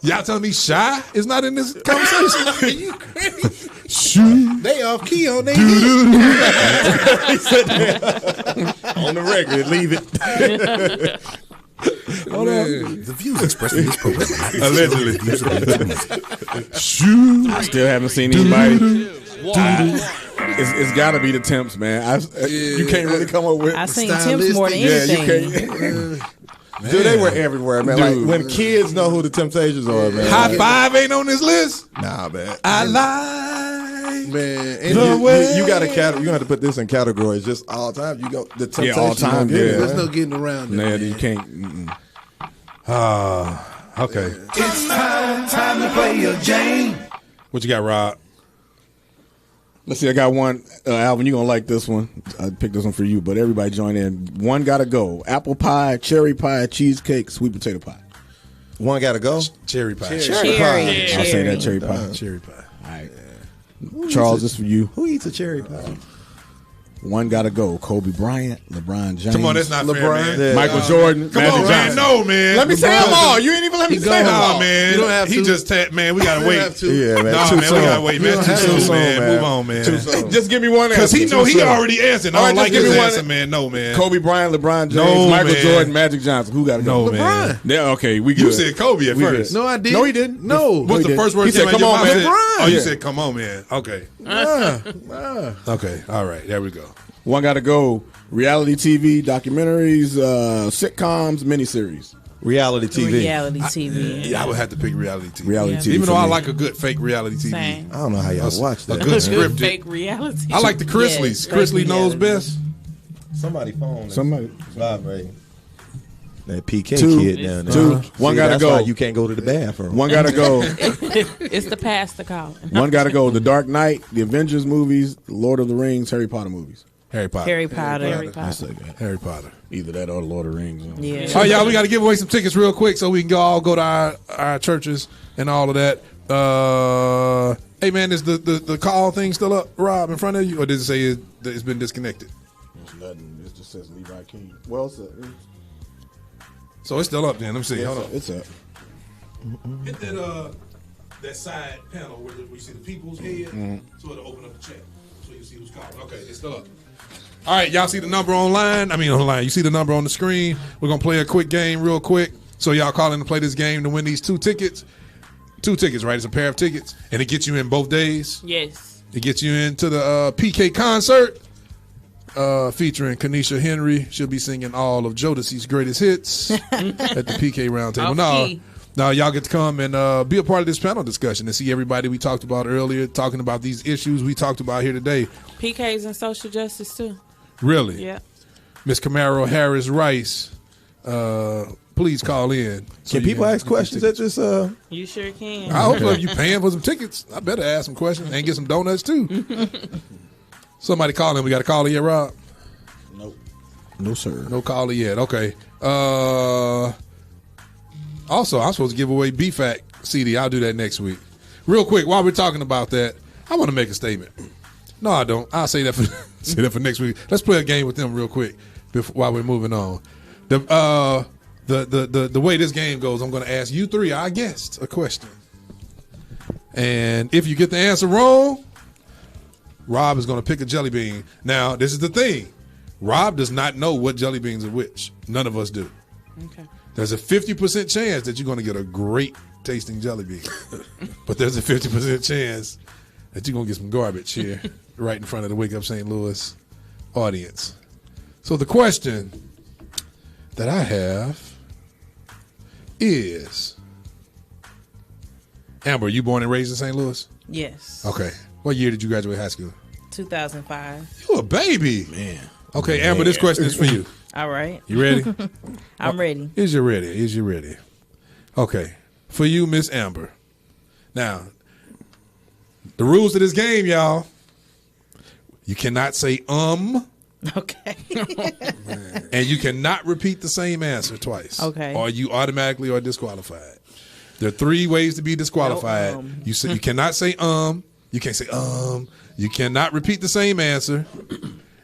Y'all telling me Shy is not in this conversation? You crazy? Shoot. They off key on they He said that on the record. Leave it. Hold on. The views expressed in this program are not Allegedly. the views of MeTooMusic. Shoot. I still haven't seen anybody. It's got to be the Temps, man. You can't really come up with. I seen Temps more than anything. Yeah, you can't. Dude, they were everywhere, man. Dude. Like when kids know who the Temptations are, man. High Five ain't on this list. Nah, man. I way. Man, And you got to you have to put this in categories. Just all time. You go the temptation. all time. Yeah, there's no getting around it. Man, you can't. Okay. It's time to play your game. What you got, Rob? Let's see. I got one. Alvin, you're going to like this one. I picked this one for you, but everybody join in. One got to go. Apple pie, cherry pie, cheesecake, sweet potato pie. One got to go. Cherry pie. Cherry pie. I'll say that cherry pie. Cherry pie. All right. Charles, this for you. Who eats a cherry pie? One got to go. Kobe Bryant, LeBron James. Come on, that's not fair, man. Yeah. Michael Jordan, Come Magic on, man. Johnson. No, man. Let me say them all. You ain't even let me say them all. Nah, man. You don't have He to. just man, we gotta wait. have to. Yeah, man. Nah, Too man, soon. we gotta wait, man. That's too soon, man. Move on, man. Just give me one answer. Because he know he soon. already answered. I All don't right, like just give his me one. answer, man. No, man. Kobe Bryant, LeBron James, No, Michael man. Jordan, Magic Johnson. Who got to go? No, man. Yeah, okay, we good. You said Kobe at We first. good. No, I didn't. No, he didn't. No. What's the first word He said, came out "Come your on, mouth? man." Oh, you Yeah. said, come on, man. Okay. Okay. All right. There we go. One got to go. Reality TV, documentaries, sitcoms, miniseries. Reality TV. Reality TV. Yeah, I would have to pick reality TV. Reality TV. Even though for I me. like a good fake reality TV. Same. I don't know how y'all watch A that. good scripted. Fake reality. I like the Chrisleys. Yes, Chrisley fake knows reality. best. Somebody phone. Somebody. Vibrating. That PK Two. kid down there. Two. One gotta that's go. why you can't go to the bathroom. One got to go. It's the pastor calling. One got to go. The Dark Knight, the Avengers movies, Lord of the Rings, Harry Potter movies. Harry Potter. Harry Potter. I say that. Harry Potter. Either that or the Lord of the Rings. Yeah. All right, y'all, we got to give away some tickets real quick so we can all go to our churches and all of that. Hey, man, is the call thing still up, Rob, in front of you? Or did it say it's been disconnected? It's nothing. It just says Levi King. Well, So it's still up then. Let me see. Hold on. it's up. Hit that side panel where you see the people's head, so it'll open up the chat, so you see who's calling. Okay, it's still up. All right, y'all see the number online? You see the number on the screen. We're gonna play a quick game real quick. So y'all call in to play this game to win these 2 tickets. 2 tickets, right? It's a pair of tickets, and it gets you in both days. Yes. It gets you into the PK concert featuring Kanisha Henry. She'll be singing all of Jodeci's greatest hits at the PK Roundtable. Now, y'all get to come and be a part of this panel discussion and see everybody we talked about earlier, talking about these issues we talked about here today. PKs and social justice, too. Really? Yeah. Miss Camaro Harris Rice, please call in. Can people ask questions at this? You sure can. I hope so. If you paying for some tickets, I better ask some questions and get some donuts, too. Somebody call in. We got a caller yet, Rob? Nope. No, sir. No caller yet. Okay. Also, I'm supposed to give away BFAC CD. I'll do that next week. Real quick, while we're talking about that, I want to make a statement. No, I don't. I'll say that for next week. Let's play a game with them real quick while we're moving on. The way this game goes, I'm going to ask you 3, our guests, a question. And if you get the answer wrong, Rob is going to pick a jelly bean. Now, this is the thing. Rob does not know what jelly beans are which. None of us do. Okay. There's a 50% chance that you're going to get a great tasting jelly bean. But there's a 50% chance that you're going to get some garbage here right in front of the Wake Up St. Louis audience. So the question that I have is, Amber, you born and raised in St. Louis? Yes. Okay. What year did you graduate high school? 2005. You a baby. Man. Okay, Amber, this question is for you. All right. You ready? I'm ready. Is you ready? Okay. For you, Miss Amber. Now, the rules of this game, y'all. You cannot say Okay. and you cannot repeat the same answer twice. Okay. Or you automatically are disqualified. There are 3 ways to be disqualified. No, You cannot say you can't say you cannot repeat the same answer.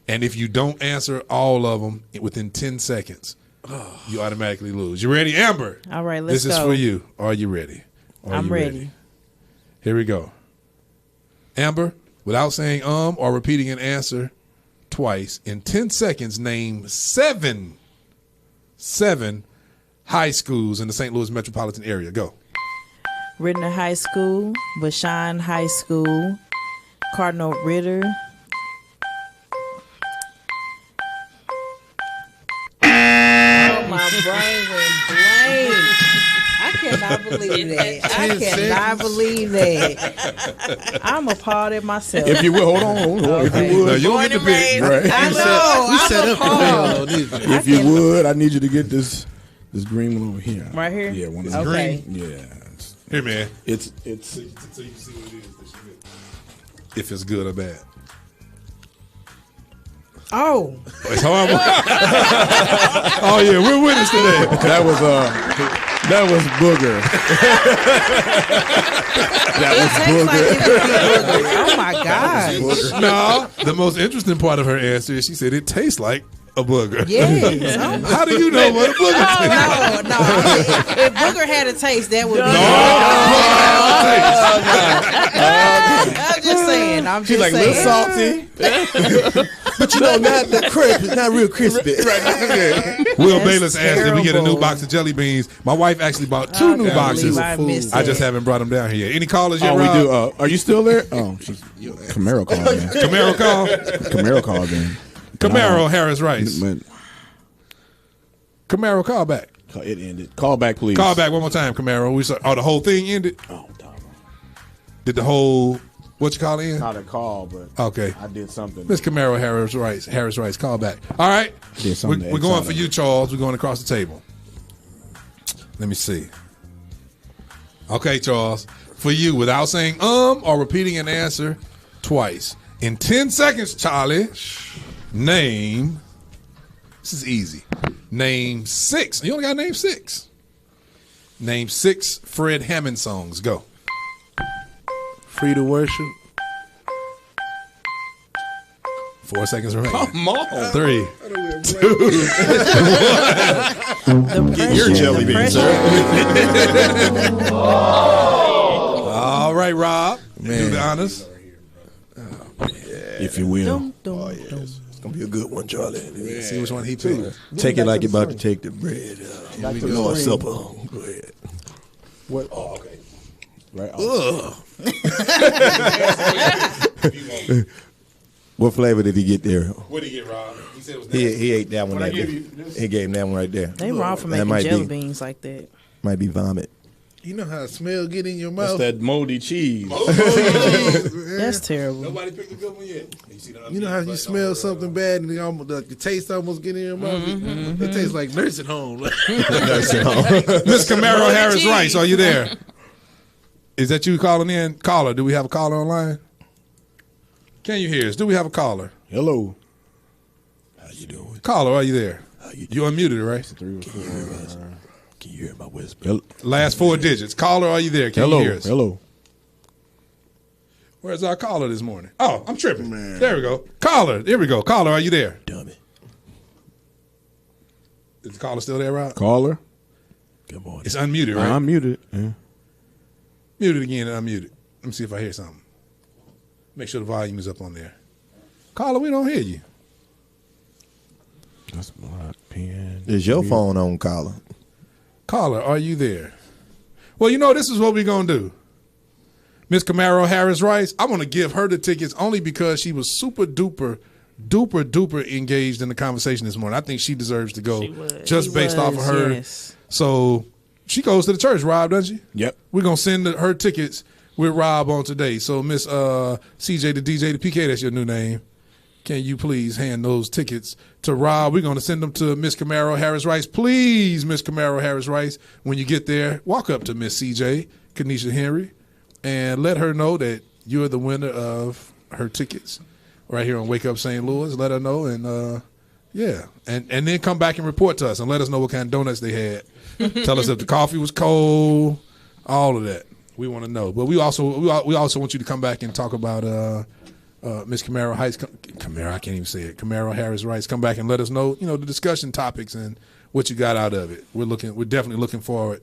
And if you don't answer all of them within 10 seconds, you automatically lose. You ready, Amber? All right, let's go. This is for you. Are you ready? I'm ready. Here we go. Amber, without saying or repeating an answer twice, in 10 seconds, name 7 high schools in the St. Louis metropolitan area. Go. Rittner High School, Bashan High School, Cardinal Ritter. Oh, my brain went blank. I cannot believe that. I cannot believe that. I'm appalled at myself. If you would, hold on. If you would. No, you don't get the pick. Right. I know. I'm appalled. If you would, I need you to get this green one over here. Right here? Yeah, one of Okay. green. Yeah. Here, man. It's So you can see what it is. If it's good or bad. Oh. It's horrible. Oh yeah, we're witness to that. That was booger. That was booger. Oh my gosh. No, the most interesting part of her answer is she said it tastes like a booger. Yes. How do you know what a booger tastes like? No. If booger had a taste, that would be. I'm just saying. She's like a little salty. But you know, not the crisp, not real crispy. Will Bayless asked if we get a new box of jelly beans. My wife actually bought 2 new boxes. I just haven't brought them down here yet. Any callers yet, Oh, we Rob? do. Are you still there? Oh, Camaro called. Man. Camaro call? Camaro called in. Camaro Harris Rice. Camaro, call back. It ended. Call back, please. Call back one more time, Camaro. The whole thing ended? Oh, did the whole, what you call it in? Not a call, but okay. I did something. Miss Camaro Harris Rice, call back. All right. We're going for you, Charles. We're going across the table. Let me see. Okay, Charles. For you, without saying or repeating an answer twice. In 10 seconds, Charlie, name, this is easy. Name 6. You only got to name 6. Name 6 Fred Hammond songs. Go. Free to worship. 4 seconds remaining. Come on. 3, 2, 1. Get your jelly beans, sir. All right, Rob. Do the honors. If you will. It's gonna be a good one, Charlie. Yeah. See which one he picked. Take it like you're about to take the bread. Lord's Supper. Go ahead. What? Oh, okay. Right. What flavor did he get there? What did he get, Rob? He said it was He ate that one right there. He gave him that one right there. They wrong for That making jelly beans like that. Might be vomit. You know how the smell get in your mouth? That's that moldy cheese. That's terrible. Nobody picked a good one yet. You know how you smell something bad and the taste almost get in your mouth? It tastes like nursing home. Nursing home. Miss Camaro Harris Rice, are you there? Is that you calling in? Caller, do we have a caller online? Can you hear us? Do we have a caller? Hello. How you doing? Caller, are you there? You unmuted, right? Can you hear my whisper? Last 4 digits. Caller, are you there? Can you hear us? Hello. Where's our caller this morning? Oh, I'm tripping. Man. There we go. Caller, there we go. Caller, are you there? Dummy. Is the caller still there, Rob? Caller. Good morning. It's unmuted, right? I'm muted. Yeah. Mute it again and unmute it. Let me see if I hear something. Make sure the volume is up on there. Caller, we don't hear you. That's my pen. Is your phone on, caller? Caller, are you there? Well, you know, this is what we're going to do. Miss Camaro Harris Rice, I'm going to give her the tickets only because she was super duper engaged in the conversation this morning. I think she deserves to go just based off of her. Yes. So she goes to the church, Rob, doesn't she? Yep. We're going to send her tickets with Rob on today. So Miss CJ, the DJ, the PK, that's your new name. Can you please hand those tickets to Rob? We're going to send them to Miss Camaro Harris Rice. Please, Miss Camaro Harris Rice, when you get there, walk up to Miss CJ, Kanisha Henry, and let her know that you're the winner of her tickets right here on Wake Up St. Louis. Let her know, and and then come back and report to us and let us know what kind of donuts they had. Tell us if the coffee was cold, all of that. We want to know. But we also want you to come back and talk about Miss Camaro Harris Rice. Come back and let us know, the discussion topics and what you got out of it. We're definitely looking forward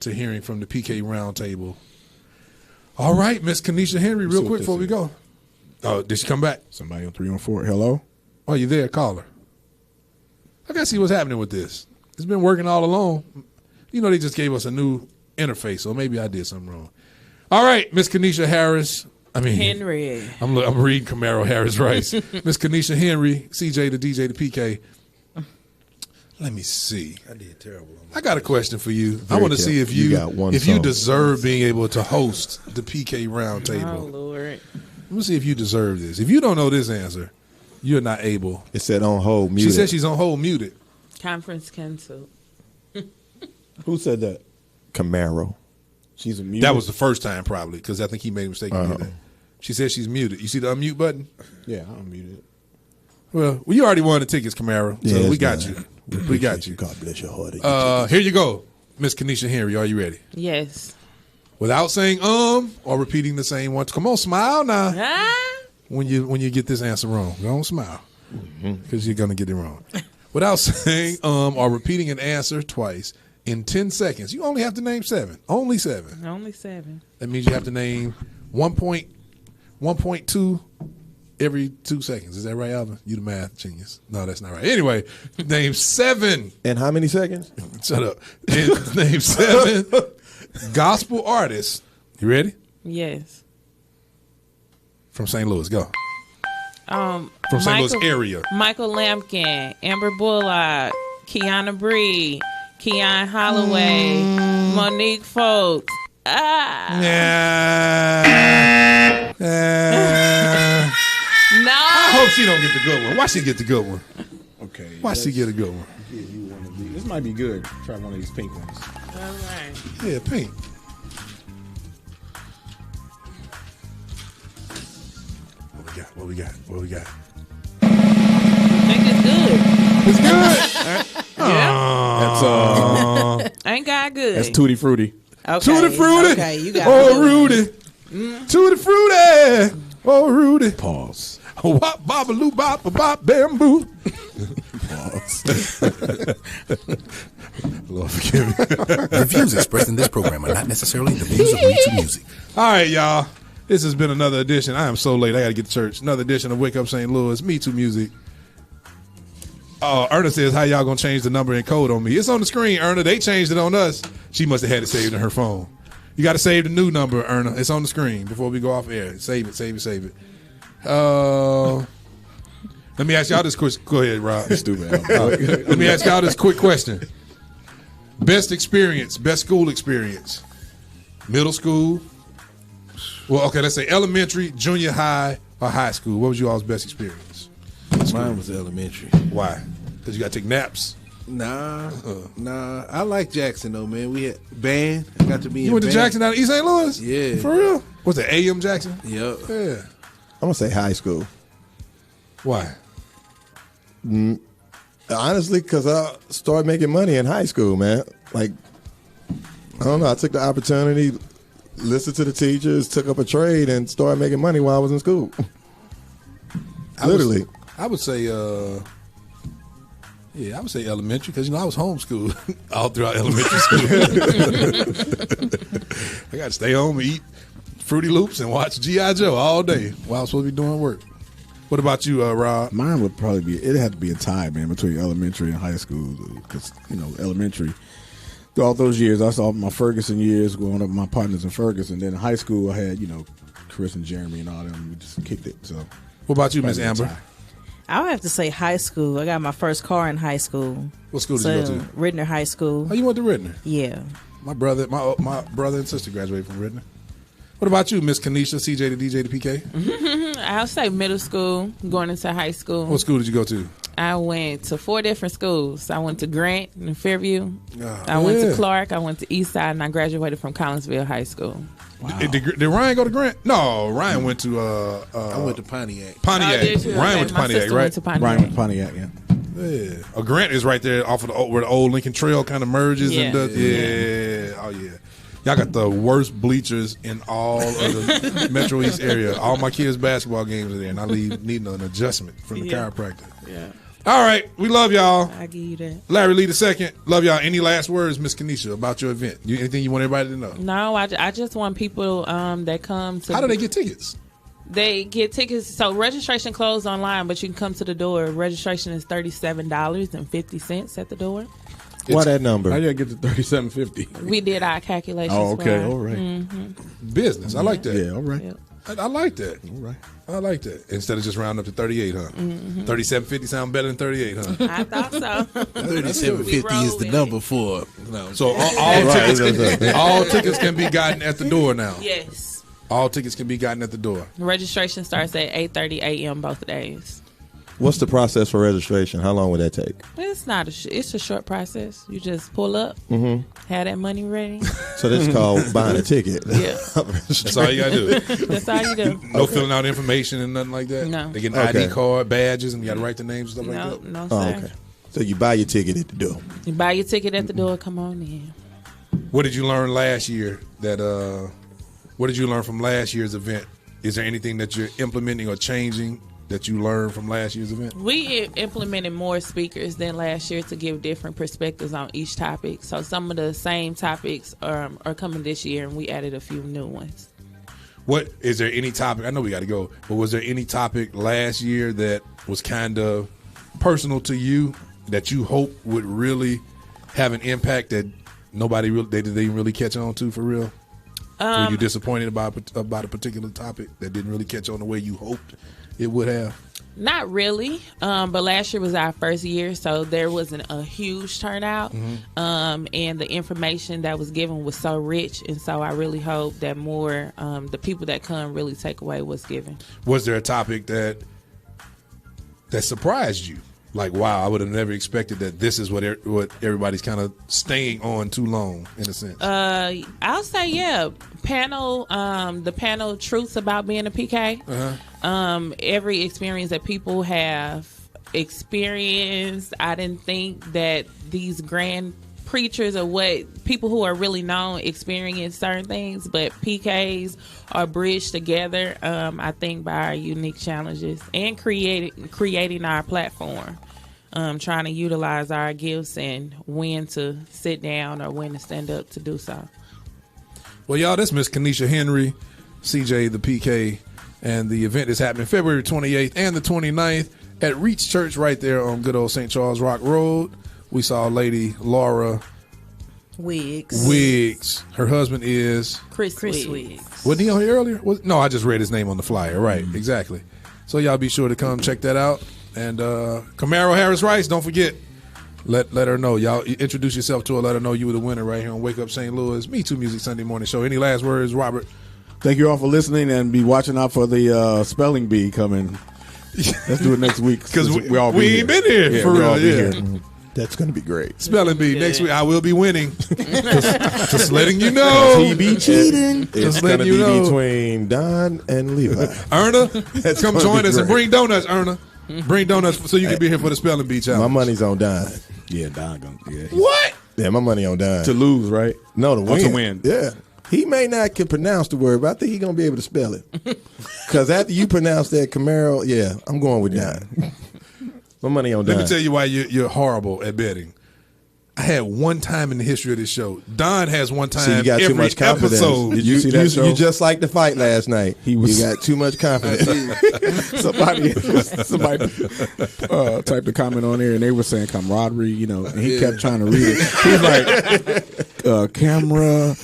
to hearing from the PK Roundtable. All right, Miss Kanisha Henry, real quick before we go. Oh, did she come back? Somebody on 314. Hello? Oh, you there? Caller. I gotta see what's happening with this. It's been working all along. They just gave us a new interface, so maybe I did something wrong. All right, Miss Kanisha Harris. Henry. I'm reading Camaro Harris Rice. Miss Kanisha Henry, CJ, the DJ, the PK. Let me see. I did terrible. I got a question for you. Very I want to see if You got one if you song. deserve being able to host the PK Roundtable. Oh, Lord. Let me see if you deserve this. If you don't know this answer, you're not able. It said on hold, muted. She said she's on hold, muted. Conference canceled. Who said that? Camaro. She's muted. That was the first time probably because I think he made a mistake. And did that. She said she's muted. You see the unmute button? Yeah, I'm muted. Well, you already won the tickets, Camaro. So Yes, we got man. you. We got you. God bless your heart. Here you go, Miss Kenesha Henry. Are you ready? Yes. Without saying or repeating the same one. Come on, smile now. When you get this answer wrong, don't smile because you're gonna get it wrong. Without saying or repeating an answer twice in 10 seconds, you only have to name 7. Only 7. Only 7. That means you have to name 1.2 every 2 seconds. Is that right, Alvin? You the math genius. No, that's not right. Anyway, name 7. And how many seconds? Shut up. Name 7 gospel artists. You ready? Yes. From St. Louis. Go. From St. Louis area. Michael Lampkin, Amber Bullock, Kiana Bree, Keon Holloway, Monique Folks. No. I hope she don't get the good one. Why she get the good one? Okay. Why she get a good one? Give you one of these. This might be good. Try one of these pink ones. All right. Yeah, pink. What we got? I think it's good. It's good. That's Ain't got good. That's Tutti Frutti. Okay. Tutti Frutti. Okay, you got Oh, it. Rudy. Tutti Frutti. Oh, Rudy. Pause. Wop, babaloo, bop, bop, bamboo. Pause. Lord forgive me. The views expressed in this program are not necessarily the views of MeTooMusic. All right, y'all. This has been another edition. I am so late. I got to get to church. Another edition of Wake Up St. Louis. MeTooMusic. Erna says, how y'all going to change the number and code on me? It's on the screen, Erna. They changed it on us. She must have had it saved in her phone. You got to save the new number, Erna. It's on the screen before we go off air. Save it. Let me ask y'all this quick. Go ahead, Rob. Stupid. Let me ask y'all this quick question. Best school experience. Middle school. Well, okay, let's say elementary, junior high, or high school. What was you all's best experience? Mine was elementary. Why? Because you got to take naps? Nah. I like Jackson though, man. We had band. I got to be in You went to band. Jackson down in East St. Louis? Yeah. For real? Was it AM Jackson? Yep. Yeah. I'm going to say high school. Why? Honestly, because I started making money in high school, man. Like, I don't know. I took the opportunity, listened to the teachers, took up a trade, and started making money while I was in school. Literally. I would say, elementary because I was homeschooled all throughout elementary school. I got to stay home and eat Fruity Loops and watch G.I. Joe all day while I was supposed to be doing work. What about you, Rob? Mine would probably be, it'd have to be a tie, man, between elementary and high school. Because, elementary, through all those years, I saw my Ferguson years growing up with my partners in Ferguson. Then in high school, I had, Chris and Jeremy and all them. We just kicked it. So, what about you, Miss Amber? I would have to say high school. I got my first car in high school. What school did you go to? Ridner High School. Oh, you went to Ridner? Yeah. My brother and sister graduated from Ridner. What about you, Miss Kenesha, CJ, the DJ, the PK? I'll say middle school, going into high school. What school did you go to? I went to 4 different schools. I went to Grant in Fairview. I went to Clark. I went to Eastside, and I graduated from Collinsville High School. Wow. Did Ryan go to Grant? No, Ryan went to. I went to Pontiac. Ryan went to Pontiac, right? Went to Pontiac. Ryan went to Pontiac, yeah. Yeah. Grant is right there off of where the old Lincoln Trail kind of merges and does. Yeah. Oh yeah. Y'all got the worst bleachers in all of the Metro East area. All my kids' basketball games are there, and I leave needing an adjustment from the chiropractor. Yeah. All right, we love y'all. I give you that. Larry Lee II, love y'all. Any last words, Miss Kenesha, about your event? Anything you want everybody to know? No, I just want people that come to. How do they get tickets? They get tickets. So registration closed online, but you can come to the door. Registration is $37.50 at the door. Why that number? How did I get to $37.50? We did our calculations. Oh, okay. for All right. Mm-hmm. Business. I like that. Yeah, all right. Yep. I like that. All right. I like that. Instead of just rounding up to 38, huh? Mm-hmm. 3750 sound better than 38, huh? I thought so. 3750 is the number for. No. So all tickets can be gotten at the door now. Yes. All tickets can be gotten at the door. Registration starts at 8:30 a.m. both days. What's the process for registration? How long would that take? It's not it's a short process. You just pull up, have that money ready. So that's called buying a ticket. Yeah. That's all you got to do. That's all you do. No filling out information and nothing like that? No. They get an ID card, badges, and you got to write the names and stuff like that? No, sir. Okay. So you buy your ticket at the door. You buy your ticket at the door, come on in. What did you learn last year what did you learn from last year's event? Is there anything that you're implementing or changing that you learned from last year's event? We implemented more speakers than last year to give different perspectives on each topic. So some of the same topics are coming this year, and we added a few new ones. What is there any topic? I know we got to go, but was there any topic last year that was kind of personal to you that you hope would really have an impact that they didn't really catch on to for real? Were you disappointed about a particular topic that didn't really catch on the way you hoped it would have? Not really, but last year was our first year, so there wasn't a huge turnout, and the information that was given was so rich, and so I really hope that more the people that come really take away what's given. Was there a topic that surprised you? Like, wow, I would have never expected that this is what everybody's kind of staying on too long, in a sense. I'll say, yeah, the panel Truths About Being a PK. Every experience that people have experienced, I didn't think that these grand preachers or what people who are really known experience certain things, but PKs are bridged together, I think, by our unique challenges and creating our platform, trying to utilize our gifts and when to sit down or when to stand up to do so. Well, y'all, this Miss Kenesha Henry, CJ the PK, and the event is happening February 28th and the 29th at Reach Church right there on good old St. Charles Rock Road. We saw Lady Laura Wiggs. Her husband is Chris Wiggs. Wasn't he on here earlier? No, I just read his name on the flyer. Right, exactly. So y'all be sure to come check that out. And Camaro Harris Rice, don't forget. Let her know. Y'all introduce yourself to her. Let her know you were the winner right here on Wake Up St. Louis. MeTooMusic Sunday Morning Show. Any last words, Robert? Thank you all for listening, and be watching out for the spelling bee coming. Let's do it next week because we ain't been here for real. Yeah. That's going to be great. Spelling bee next week. I will be winning. just letting you know. He be cheating. It's going to be between Don and Levi. Erna, come join us and bring donuts, Erna. Bring donuts so you can be here for the spelling bee challenge. My money's on Don. Yeah, Don gonna. Yeah. What? Yeah, my money on Don. To lose, right? No, to win. To win. Yeah. He may not can pronounce the word, but I think he's going to be able to spell it. Because after you pronounce that Camaro, yeah, I'm going with Don. My money on Don. Let me tell you why you're horrible at betting. I had one time in the history of this show. Don has one time. See, you got every too much confidence. Episode. Did you see that show? You just like the fight last night. You got too much confidence. somebody typed a comment on there, and they were saying camaraderie, and he kept trying to read it. He's like, camera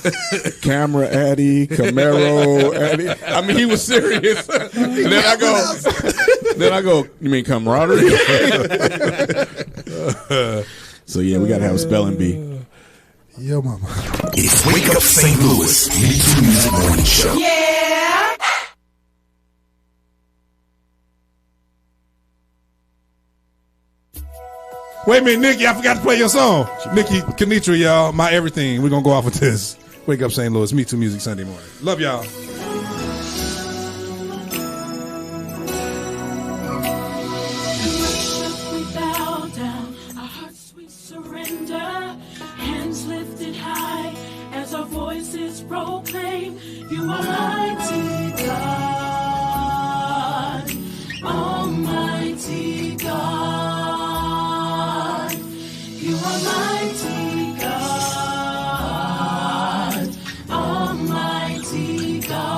Addy, Camaro Addy. I mean, he was serious. And then I go, you mean camaraderie? So yeah, we gotta have a spelling bee. Yo, mama. It's Wake Up St. Louis MeTooMusic Morning Show. Yeah. Wait a minute, Nikki, I forgot to play your song. Nikki Kenitra, y'all, my everything. We're gonna go off with this. Wake Up St. Louis, MeTooMusic Sunday morning. Love y'all. Proclaim you are mighty God, Almighty God. You are mighty God, Almighty God.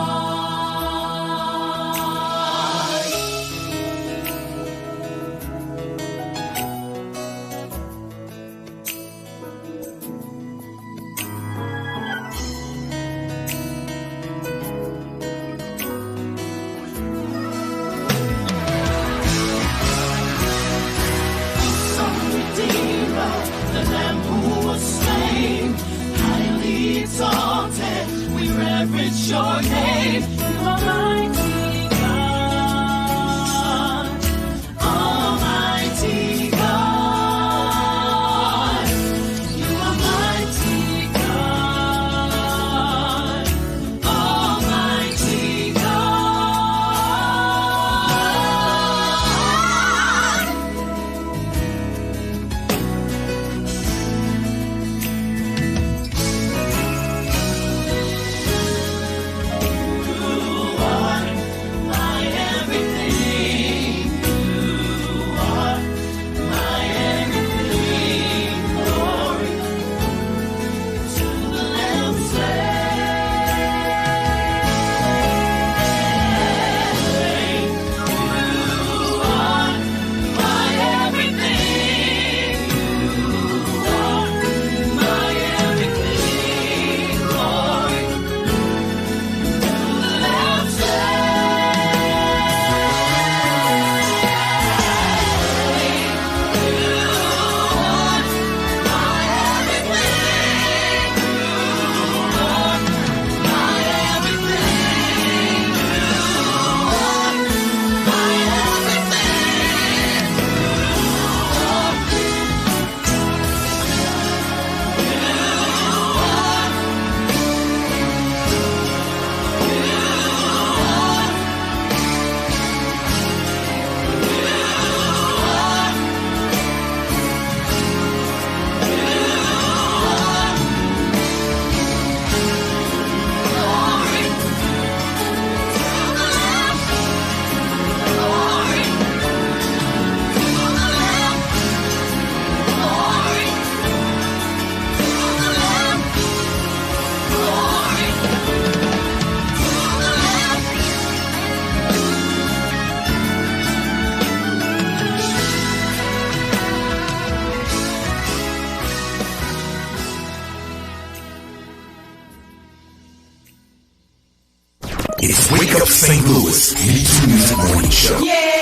St. Louis, MeTooMusic Morning Show. Yeah.